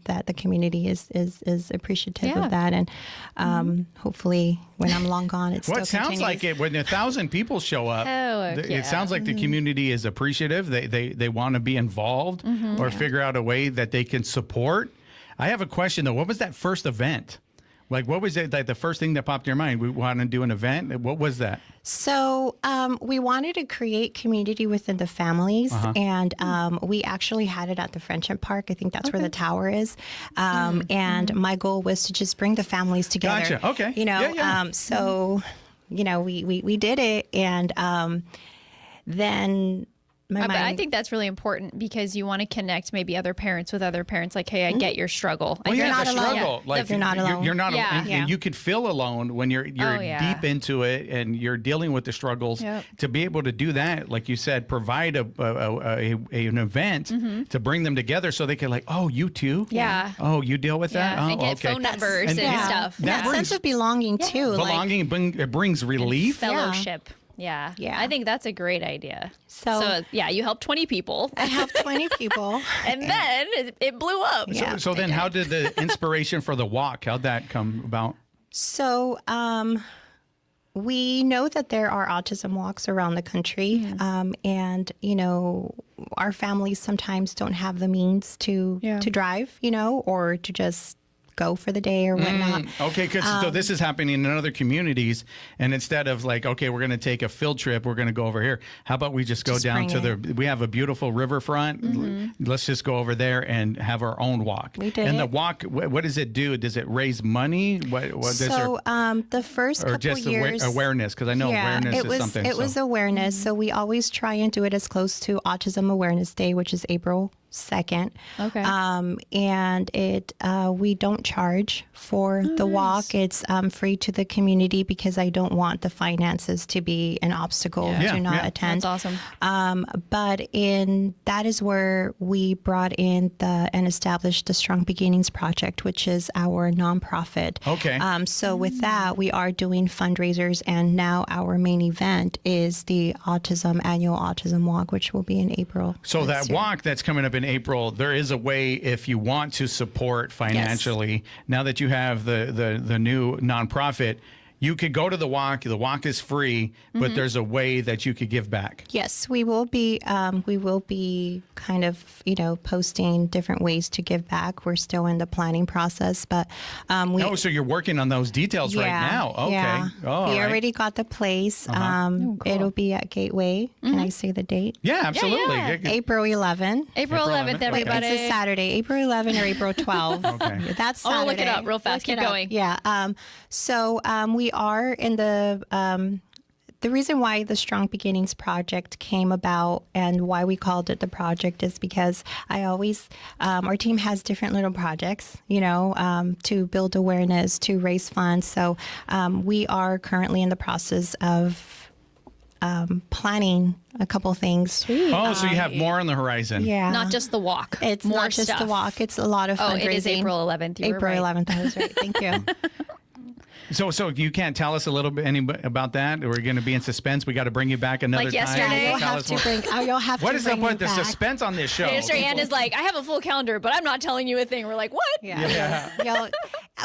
that the community is appreciative Yeah. of that. And hopefully when I'm long gone, it Well, still it sounds continues. like it when 1,000 people show up. It sounds like the community is appreciative. They want to be involved or figure out a way that they can support. I have a question though. What was that first event? Like, what was it? Like the first thing that popped in your mind? We want to do an event. What was that? So we wanted to create community within the families, and we actually had it at the Friendship Park. I think that's where the tower is. And my goal was to just bring the families together. Gotcha. Okay. So we did it, and then my But I mind. think that's really important because you want to connect maybe other parents with other parents. Like, hey, I get your struggle. Well, I yeah, get not the alone. struggle. Yeah. Like You're not alone. You're not Yeah. alone. And you could feel alone when you're yeah. deep into it and you're dealing with the struggles. Yep. To be able to do that, like you said, provide an event to bring them together so they can like, oh, you too? Yeah. Oh, you deal with that? Yeah, Oh, and get okay. phone numbers and yeah, stuff. that that brings sense of belonging too. Like, belonging. It brings relief. Fellowship. Yeah. Yeah. I think that's a great idea. So- yeah, you helped 20 people I have 20 people. and then it blew up. Yeah. So then how did the inspiration for the walk, how'd that come about? So we know that there are autism walks around the country, and our families sometimes don't have the means to drive, or to just go for the day or whatnot. Okay, because so this is happening in other communities, and instead of like, okay, we're going to take a field trip, we're going to go over here. How about we just go Just down bring to we have a beautiful riverfront. Let's just go over there and have our own walk. We did And the it. walk, what does it do? Does it raise money? What is So the first or couple just years, awareness? Because I know awareness it was, is something. It was awareness. So we always try and do it as close to Autism Awareness Day, which is April 2nd. Okay. And we don't charge for the walk. It's free to the community because I don't want the finances to be an obstacle Yeah, to not yeah. attend. That's awesome. But that is where we brought in and established the Strong Beginnings Project, which is our nonprofit. Okay. So with that, we are doing fundraisers, and now our main event is the Annual Autism Walk, which will be in April. So this that year. walk that's coming up in April, there is a way if you want to support financially. Now that you have the new nonprofit, you could go to the walk. The walk is free, but there's a way that you could give back. Yes, we will be kind of posting different ways to give back. We're still in the planning process, but we. Oh, so you're working on those details right now. Okay. Yeah. Oh, we all right. already got the place. Cool. It'll be at Gateway. Can I say the date? Yeah, absolutely. yeah. April 11. April 11th, 11th, everybody. It's a Saturday, April 11 or April 12. Okay. That's Saturday. I'm gonna look it up real fast. Look Keep it up. going. Yeah. So we are in the reason why the Strong Beginnings Project came about and why we called it the project is because I always, our team has different little projects, to build awareness, to raise funds. So we are currently in the process of planning a couple things. Oh, so you have more on the horizon. Yeah. Not just the walk. It's more not just stuff. the walk. It's a lot of Oh, fundraising. it is April 11th. You were April right. 11th. I was right. Thank you. So you can't tell us a little bit about that? We're going to be in suspense. We got to bring you back another Like time. yesterday? You'll Tell have us to more. bring. You'll have What to is the bring point? me The back. suspense on this show. Mr. Ann is like, I have a full calendar, but I'm not telling you a thing. We're like, what? Yeah.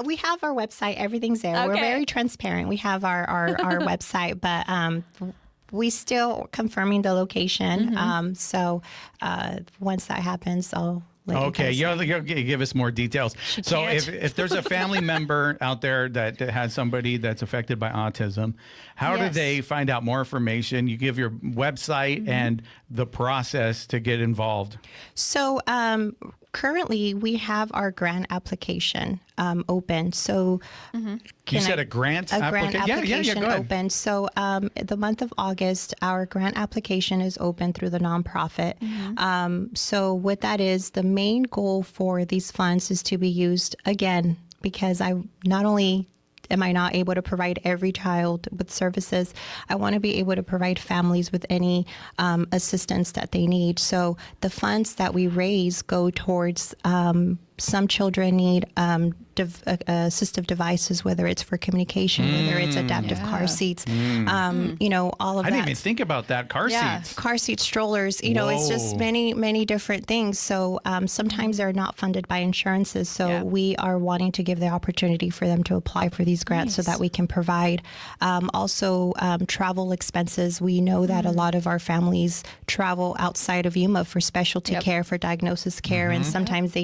We have our website. Everything's there. We're Okay. very transparent. We have our website, but we still confirming the location. So once that happens, I'll let Okay, you guys know. you'll give us more details. So can't. if there's a family member out there that has somebody that's affected by autism, how do Yes. they find out more information? You give your website and the process to get involved. So currently, we have our grant application open. So You said a grant a grant application? application go ahead. open. So the month of August, our grant application is open through the nonprofit. So what that is, the main goal for these funds is to be used again, because I not only am I not able to provide every child with services? I want to be able to provide families with any assistance that they need. So the funds that we raise go towards some children need assistive devices, whether it's for communication, whether it's adaptive car seats, you know, all of that. I didn't even think about that. Car seats. Car seats, strollers, you know, it's just many different things. So sometimes they're not funded by insurances. So we are wanting to give the opportunity for them to apply for these grants so that we can provide also travel expenses. We know that a lot of our families travel outside of Yuma for specialty care, for diagnosis care, and sometimes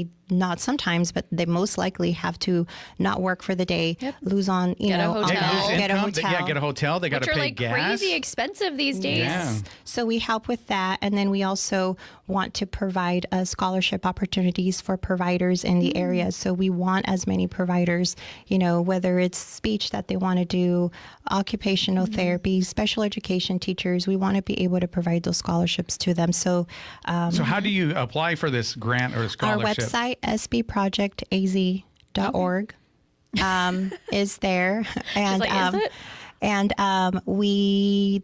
but they most likely have to not work for the day, lose on, Get a hotel. get a hotel. Get a hotel. They got to Which are pay like gas. crazy expensive these days. Yeah. So we help with that. And then we also want to provide scholarship opportunities for providers in the area. So we want as many providers, you know, whether it's speech that they want to do, occupational therapy, special education teachers, we want to be able to provide those scholarships to them. So, So how do you apply for this grant or our scholarship? website, sbprojectaz.org, is there. And, like, is it? And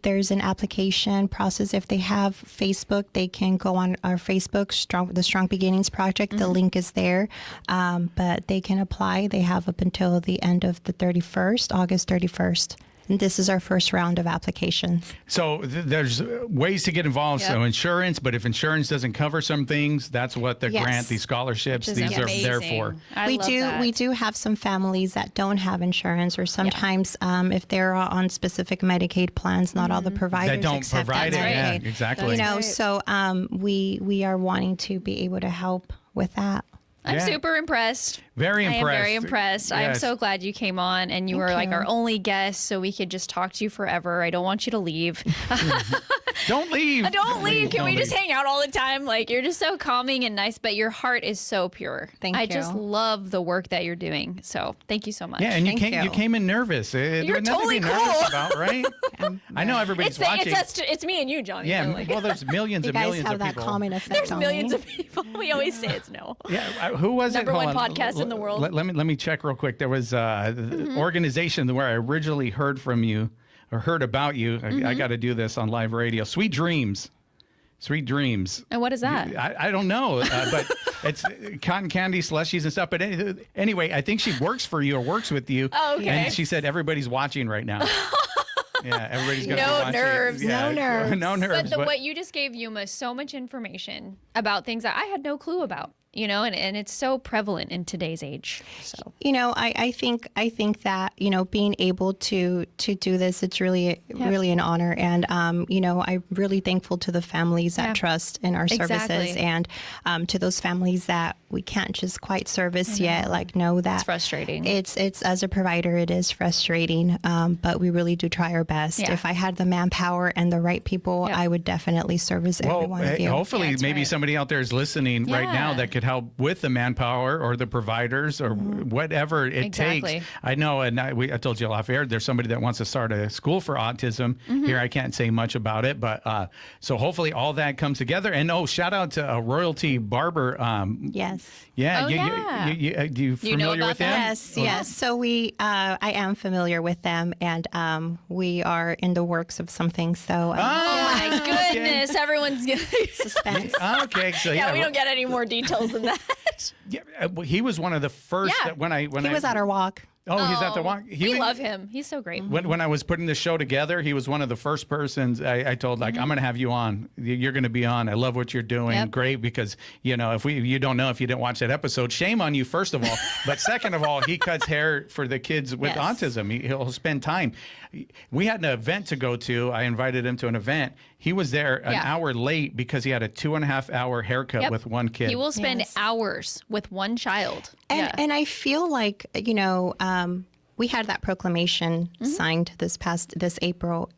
there's an application process. If they have Facebook, they can go on our Facebook, the Strong Beginnings Project. The link is there, but they can apply. They have up until the end of the 31st, August 31st. And this is our first round of applications. So there's ways to get involved. So insurance, but if insurance doesn't cover some things, that's what the grant, these scholarships, Which is these are there for. We do have some families that don't have insurance, or sometimes if they're on specific Medicaid plans, not all the providers That don't accept provide it. that Yeah, Medicaid. exactly. You know, so we are wanting to be able to help with that. I'm super impressed. Very impressed. I am very impressed. I am Yes. so glad you came on and you were like our only guest, so we could just talk to you forever. I don't want you to leave. Don't leave. Don't leave. Can Don't we just leave. hang out all the time? Like, you're just so calming and nice, but your heart is so pure. Thank I you. just love the work that you're doing. So thank you so much. Yeah, and you Thank came. You you. came in nervous. There You're was nothing totally to be nervous cool. about, right? I know everybody's watching. It's me and you, Johnny. Yeah, So, like, well, there's millions You and guys millions have of that people. common effect there's on millions me. of people. We always say it's no. Yeah, who was Number it? Hold one on. podcast in the world. Let me check real quick. There was the organization where I originally heard from you or heard about you. I got to do this on live radio. Sweet Dreams. Sweet Dreams. And what is that? I don't know, but it's cotton candy, slushies, and stuff. But anyway, I think she works for you or works with you. Oh, okay. And she said everybody's watching right now. Yeah, everybody's going to No be watching. nerves. Yeah, No nerves. No nerves. But what you just gave Yuma so much information about things that I had no clue about, you know, and it's so prevalent in today's age. So You know, I think that, you know, being able to do this, it's really an honor. And, you know, I'm really thankful to the families that trust in our services, Exactly. and to those families that we can't just quite service yet, like know that it's frustrating. It's as a provider, it is frustrating, but we really do try our best. Yeah. If I had the manpower and the right people, I would definitely service every one of you. Hopefully, that's maybe right. somebody out there is listening right now Yeah. that could help with the manpower or the providers or whatever it Exactly. takes. I know, and I told you off air, there's somebody that wants to start a school for autism. Here, I can't say much about it, but so hopefully all that comes together. And shout out to Royalty Barber. Yes. Yeah, Oh, yeah. you familiar about with him? that? Yes. So I am familiar with them, and we are in the works of something. So oh my goodness, everyone's suspense. Okay, so yeah, we don't get any more details than that. Yeah, well, he was one of the first Yeah. that when I He was at our walk. Oh, he's at the walk. We love him. He's so great. When I was putting the show together, he was one of the first persons I told, like, I'm going to have you on. You're going to be on. I love what you're doing. Yep. Great, because, you know, if you don't know, if you didn't watch that episode, shame on you, first of all. But second of all, he cuts hair for the kids with Yes. autism. He'll spend time. We had an event to go to. I invited him to an event. He was there an hour late because he had a 2.5 hour haircut Yep. with one kid. He will spend Yes. hours with one child. And I feel like, you know, we had that proclamation signed this April,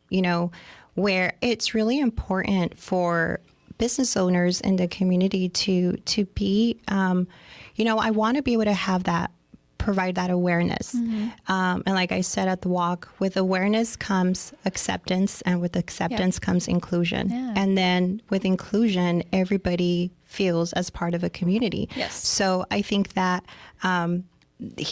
you know, where it's really important for business owners in the community to be, you know, I want to be able to have that, provide that awareness. And like I said at the walk, with awareness comes acceptance, and with acceptance comes inclusion. Yeah. And then with inclusion, everybody feels as part of a community. Yes. So I think that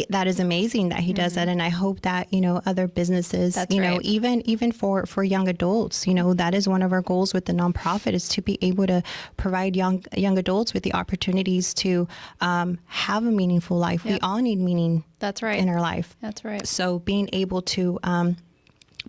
that is amazing that he does that. And I hope that, you know, other businesses, That's you know, right. even for young adults, you know, that is one of our goals with the nonprofit, is to be able to provide young adults with the opportunities to have a meaningful life. We all need meaning That's right. in our life. That's right. So being able to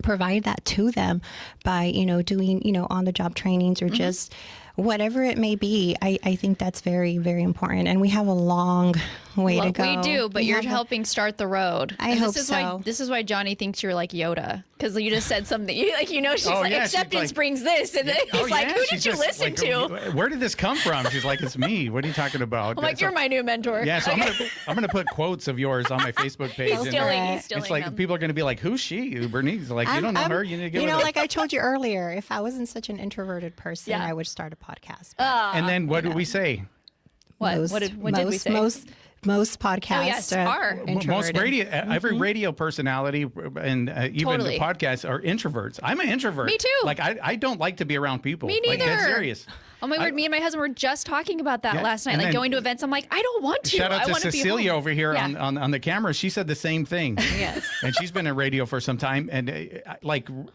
provide that to them by, you know, doing, you know, on the job trainings or just whatever it may be, I think that's very, very important. And we have a long way to go. We do, but you're have a- helping start the road. I And hope this is so. Why, this is why Johnny thinks you're like Yoda, because you just said something. You know, she's Oh, like, yeah, she's acceptance like- brings this. And then he's like, who she's did you just listen like, to? Where did this come from? She's like, it's me. What are you talking about? I'm like, you're my new mentor. Yeah, so Okay. I'm gonna put quotes of yours on my Facebook page. He's and stealing it's like them. people are gonna be like, "Who's she?" Bernice, like, you don't know her. You need to give You her know, the-" like I told you earlier, if I wasn't such an introverted person, Yeah. I would start a podcast. And then what did we say? What? What did we say? Most podcasts Oh, yes, are. Most introverted. radio, every radio personality, and even Totally. the podcasts are introverts. I'm an introvert. Me too. Like I don't like to be around people. Me Like, neither. dead serious. Oh my word, me and my husband were just talking about that Yeah, last night. and Like then- going to events, I'm like, I don't want to. Shout out I to want to be Cecilia home. over here Yeah. on the camera. She said the same thing. Yes. And she's been in radio for some time. And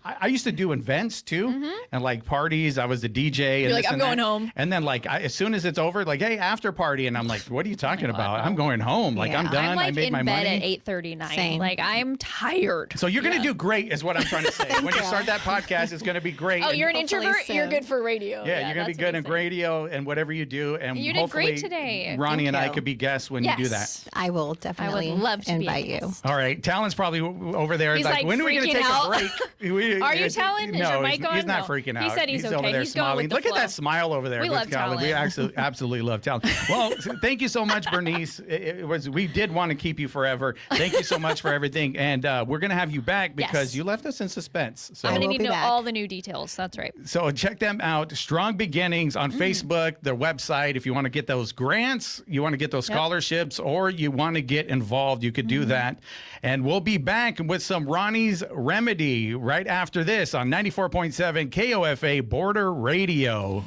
I used to do events too, and like parties. I was the DJ. And like, this I'm and going that. home. And then as soon as it's over, like, hey, after party, and I'm like, what are you talking about? I'm going home. Like, I'm Yeah. done. I'm like I made in my bed money. at 8:39. Same. Like I'm tired. So you're gonna do great, is what I'm trying to say. When you start that podcast, it's gonna be great. Oh, And you're an Hopefully introvert. You're soon. good for radio. yeah, you're gonna be that's good what in he said. radio and whatever you do. And You did hopefully great today. Ronnie Thank and I you. could be guests when you do that. Yes. I will definitely love to be a invite you. guest. All right, Talon's probably over there. He's, like, when are we going to freaking take out. a break? Are you, Talon? Is No, your mic he's, on? he's not No. freaking out. He said he's over okay. there He's going smiling. with the Look at flow. that smile over there. We with love Talon. We absolutely love Talon. Well, thank you so much, Bernice. We did want to keep you forever. Thank you so much for everything, and we're going to have you back because Yes. you left us in suspense. So I'm gonna will need be to know back. all the new details. That's right. So check them out. Strong Beginnings on Facebook, their website. If you want to get those grants, you want to get those scholarships, or you want to get involved, you could do that. And we'll be back with some Ronnie's Remedy right after this on 94.7 KOFA Border Radio.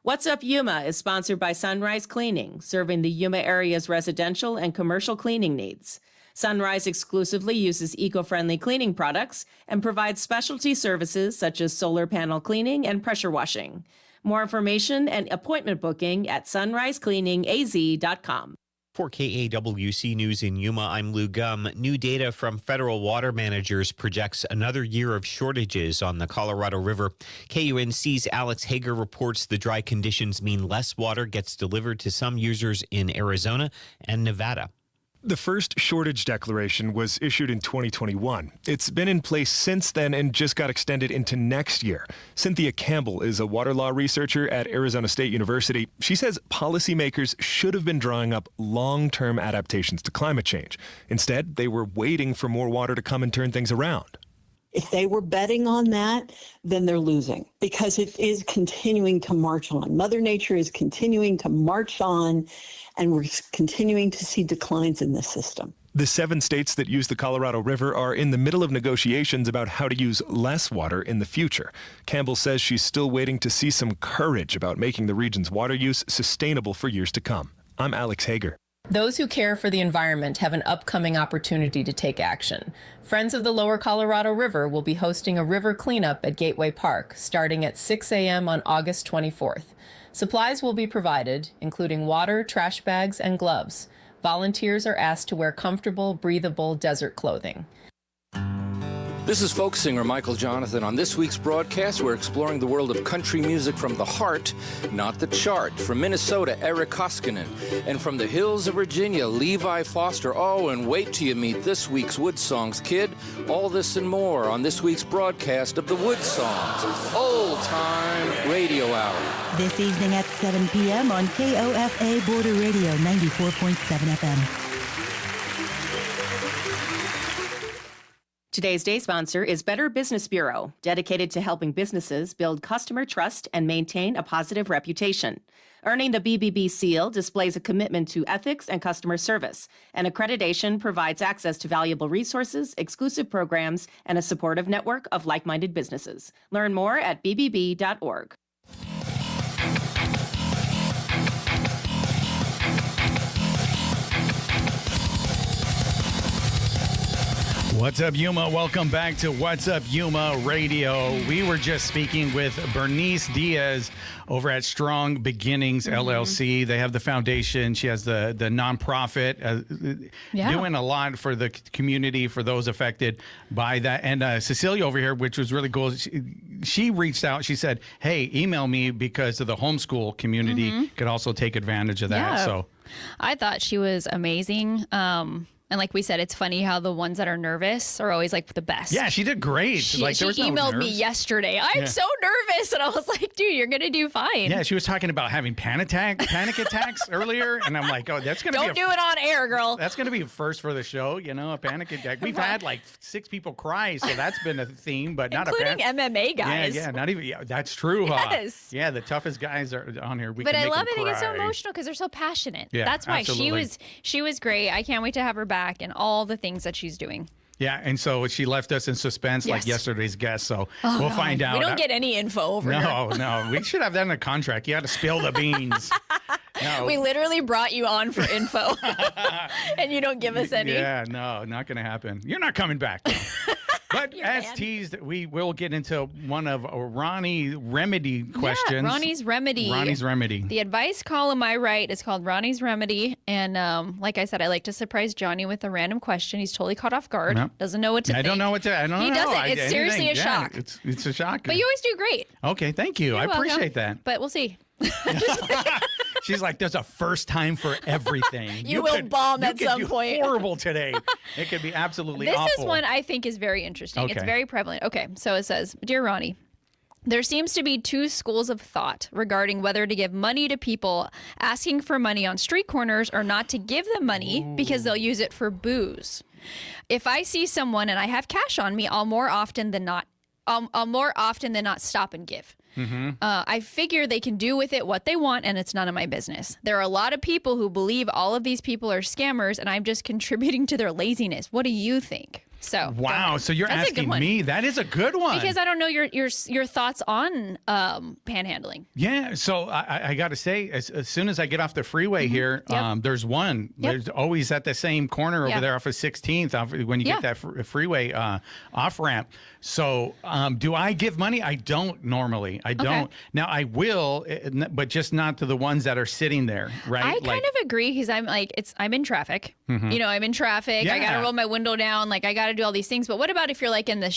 What's Up Yuma is sponsored by Sunrise Cleaning, serving the Yuma area's residential and commercial cleaning needs. Sunrise exclusively uses eco-friendly cleaning products and provides specialty services such as solar panel cleaning and pressure washing. More information and appointment booking at sunrisecleaningaz.com. For KAWC News in Yuma, I'm Lou Gum. New data from federal water managers projects another year of shortages on the Colorado River. KUNC's Alex Hager reports the dry conditions mean less water gets delivered to some users in Arizona and Nevada. The first shortage declaration was issued in 2021. It's been in place since then and just got extended into next year. Cynthia Campbell is a water law researcher at Arizona State University. She says policymakers should have been drawing up long-term adaptations to climate change. Instead, they were waiting for more water to come and turn things around. If they were betting on that, then they're losing because it is continuing to march on. Mother Nature is continuing to march on, and we're continuing to see declines in the system. The 7 states that use the Colorado River are in the middle of negotiations about how to use less water in the future. Campbell says she's still waiting to see some courage about making the region's water use sustainable for years to come. I'm Alex Hager. Those who care for the environment have an upcoming opportunity to take action. Friends of the Lower Colorado River will be hosting a river cleanup at Gateway Park starting at 6 a.m. on August 24th. Supplies will be provided, including water, trash bags, and gloves. Volunteers are asked to wear comfortable, breathable desert clothing. This is folk singer Michael Jonathan. On this week's broadcast, we're exploring the world of country music from the heart, not the chart. From Minnesota, Eric Koskinen. And from the hills of Virginia, Levi Foster. Oh, and wait till you meet this week's Wood Songs kid. All this and more on this week's broadcast of the Wood Songs Old Time Radio Hour. This evening at 7 p.m. on KOFA Border Radio 94.7 FM. Today's day sponsor is Better Business Bureau, dedicated to helping businesses build customer trust and maintain a positive reputation. Earning the BBB seal displays a commitment to ethics and customer service, and accreditation provides access to valuable resources, exclusive programs, and a supportive network of like-minded businesses. Learn more at bbb.org. What's up, Yuma? Welcome back to What's Up, Yuma Radio. We were just speaking with Berenice Diaz over at Strong Beginnings LLC. They have the foundation. She has the nonprofit, doing a lot for the community, for those affected by that. And Cecilia over here, which was really cool, she reached out. She said, hey, email me because of the homeschool community could also take advantage of that. Yeah. So I thought she was amazing. And like we said, it's funny how the ones that are nervous are always like the best. yeah, she did great. She there was no emailed me nerves. yesterday. I'm so nervous. And I was like, dude, you're going to do fine. Yeah, she was talking about having panic attacks earlier. And I'm like, oh, that's going to be Don't do it on air, girl. That's going to be a first for the show, a panic attack. We've had like 6 people cry, so that's been a theme, but not Including a panic. MMA guys. Yeah, not even. Yeah, that's true, huh? Yes. Yeah, the toughest guys are on here. But I love it. They get so emotional because they're so passionate. Yeah, that's why absolutely. she was great. I can't wait to have her back and all the things that she's doing. Yeah, and so she left us in suspense like yesterday's guest, so we'll find out. We don't get any info over here. No. We should have that in a contract. You had to spill the beans. No. We literally brought you on for info, and you don't give us any. Yeah, no, not going to happen. You're not coming back. But as teased, we will get into one of Roni Remedy questions. Yeah, Ronnie's Remedy. Ronnie's Remedy. The advice column I write is called Ronnie's Remedy. And like I said, I like to surprise Johnny with a random question. He's totally caught off guard. No. Doesn't know what to think. I don't know what to. I don't know. He doesn't. It's seriously a shock. It's a shock. But you always do great. Okay, thank you. I appreciate that. But we'll see. She's like, there's a first time for everything. You will bomb at some point. Horrible today. It could be absolutely This awful. is one I think is very interesting. Okay. It's very prevalent. Okay, so it says, Dear Ronnie, there seems to be 2 schools of thought regarding whether to give money to people asking for money on street corners or not to give them money because they'll use it for booze. If I see someone and I have cash on me, I'll more often than not stop and give. I figure they can do with it what they want and it's none of my business. There are a lot of people who believe all of these people are scammers and I'm just contributing to their laziness. What do you think? So wow, so you're That's a good asking one. me. That is a good one. Because I don't know your thoughts on panhandling. Yeah, so I got to say, as soon as I get off the freeway here, there's one. There's always at the same corner over there off of 16th when you get that freeway off ramp. So do I give money? I don't normally. I don't. Now I will, but just not to the ones that are sitting there, right? I kind of agree because I'm in traffic. You know, I'm in traffic. I got to roll my window down. Like I got to do all these things. But what about if you're like in the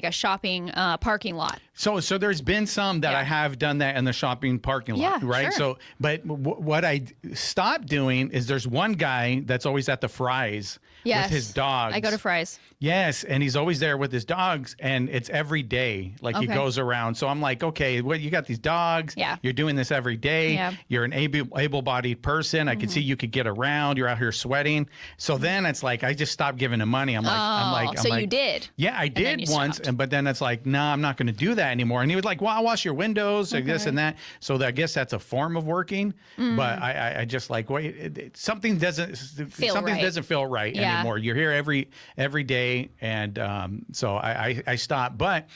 a shopping parking lot? So there's been some that I have done that in the shopping parking lot, right? Sure. So, but what I stopped doing is there's one guy that's always at the Fry's with his dogs. I go to Fry's. Yes, and he's always there with his dogs, and it's every day. Like he goes around. So I'm like, okay, well, you got these dogs. Yeah. You're doing this every day. Yeah. You're an able-bodied person. I could see you could get around. You're out here sweating. So then it's like I just stopped giving him money. I'm like, you did. Yeah, I did once, but then it's like, no, I'm not going to do that anymore. And he was like, well, I'll wash your windows, like this and that. So I guess that's a form of working. But I just like, wait, something doesn't feel right anymore. You're here every day, and so I stopped. But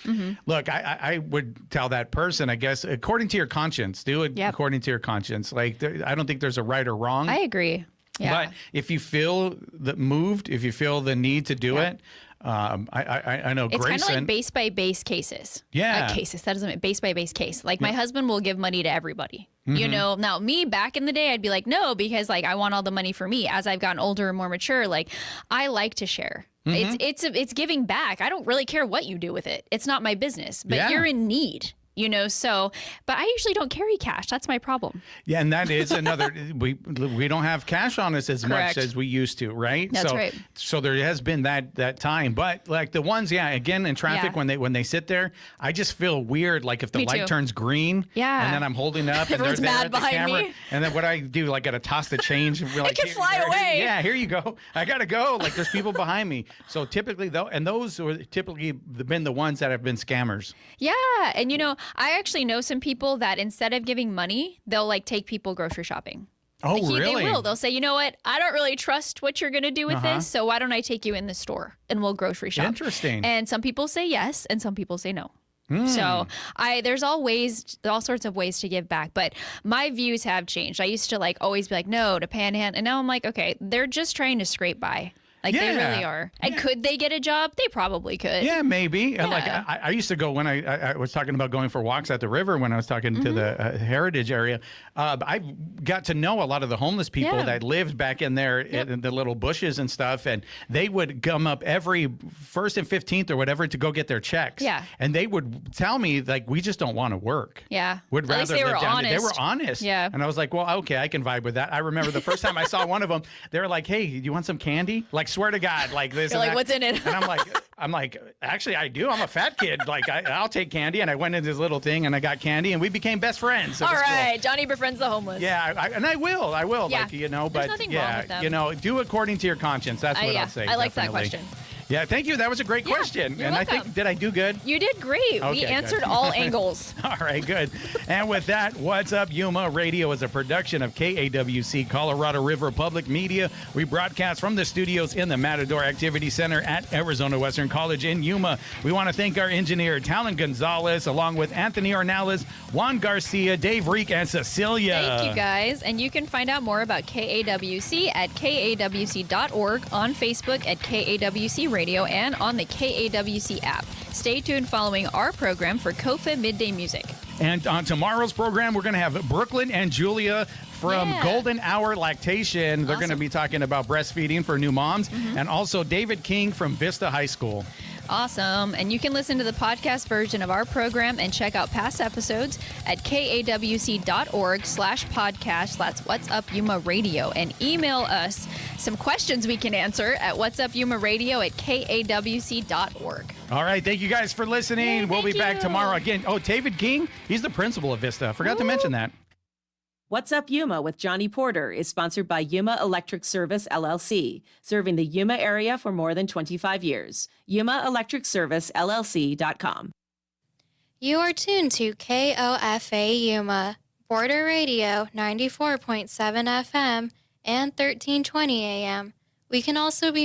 look, I would tell that person, I guess, according to your conscience, do it according to your conscience. Like I don't think there's a right or wrong. I agree. Yeah. But if you feel moved, if you feel the need to do it, I know it's Grayson. kind of like base by base cases. Cases. That doesn't mean base by base case. Like my husband will give money to everybody. You know, now me back in the day, I'd be like, no, because like I want all the money for me. As I've gotten older and more mature, like I like to share. It's giving back. I don't really care what you do with it. It's not my business. But you're in need. so, but I usually don't carry cash. That's my problem. Yeah, and that is another. we don't have cash on us as Correct. much as we used to, right? That's so, right. So there has been that time, but like the ones, again in traffic when they sit there, I just feel weird. Like if the Me light too. turns green, Yeah. and then I'm holding up, and Everyone's they're there mad at the behind camera, me. and then what I do, like, gotta toss the change. And be like, can fly away. Yeah, here you go. I gotta go. Like there's people behind me. So typically those are typically been the ones that have been scammers. Yeah. And, I actually know some people that instead of giving money, they'll like take people grocery shopping. Oh, They really? will. They'll say, you know what? I don't really trust what you're going to do with this. So why don't I take you in the store and we'll grocery shop? Interesting. And some people say yes and some people say no. So there's all sorts of ways to give back, but my views have changed. I used to like always be like, no to panhandle. And now I'm like, okay, they're just trying to scrape by. Like they really are. And could they get a job? They probably could. Yeah, maybe. Yeah. Like I used to go when I was talking about going for walks at the river when I was talking to the heritage area. I got to know a lot of the homeless people that lived back in there in the little bushes and stuff. And they would come up every 1st and 15th or whatever to go get their checks. Yeah. And they would tell me, like, we just don't want to work. Yeah. Would At rather least they live were down honest. They were honest. Yeah. And I was like, well, okay, I can vibe with that. I remember the first time I saw one of them, they were like, hey, do you want some candy? Like, swear to God, like this. You're and like, that. what's in it? And I'm like, actually, I do. I'm a fat kid. Like, I'll take candy. And I went into this little thing and I got candy and we became best friends. All right. Johnny befriends the homeless. Yeah. I will. Yeah. Like, There's but nothing wrong with them. do according to your conscience. That's what I'll say. I like that definitely. question. Yeah, thank you. That was a great question. you're And I welcome. think, did I do good? You did great. Okay, We answered good. all angles. All right, good. And with that, What's Up Yuma Radio is a production of KAWC, Colorado River Public Media. We broadcast from the studios in the Matador Activity Center at Arizona Western College in Yuma. We want to thank our engineer, Talon Gonzalez, along with Anthony Ornales, Juan Garcia, Dave Reek, and Cecilia. Thank you, guys. And you can find out more about KAWC at kawc.org, on Facebook at KAWC Radio, and on the KAWC app. Stay tuned following our program for KOFA Midday Music. And on tomorrow's program, we're going to have Brooklyn and Julia from Golden Hour Lactation. They're going to be talking about breastfeeding for new moms. And also David King from Vista High School. Awesome. And you can listen to the podcast version of our program and check out past episodes at kawc.org/podcast. That's What's Up Yuma Radio. And email us some questions we can answer at whatsupyumaradio@kawc.org. All right. Thank you guys for listening. Yay, we'll be thank back you. tomorrow again. Oh, David King, he's the principal of Vista. Forgot to mention that. What's Up Yuma with Johnny Porter is sponsored by Yuma Electric Service, LLC, serving the Yuma area for more than 25 years. YumaElectricServiceLLC.com. You are tuned to KOFA Yuma, Border Radio 94.7 FM and 1320 AM. We can also be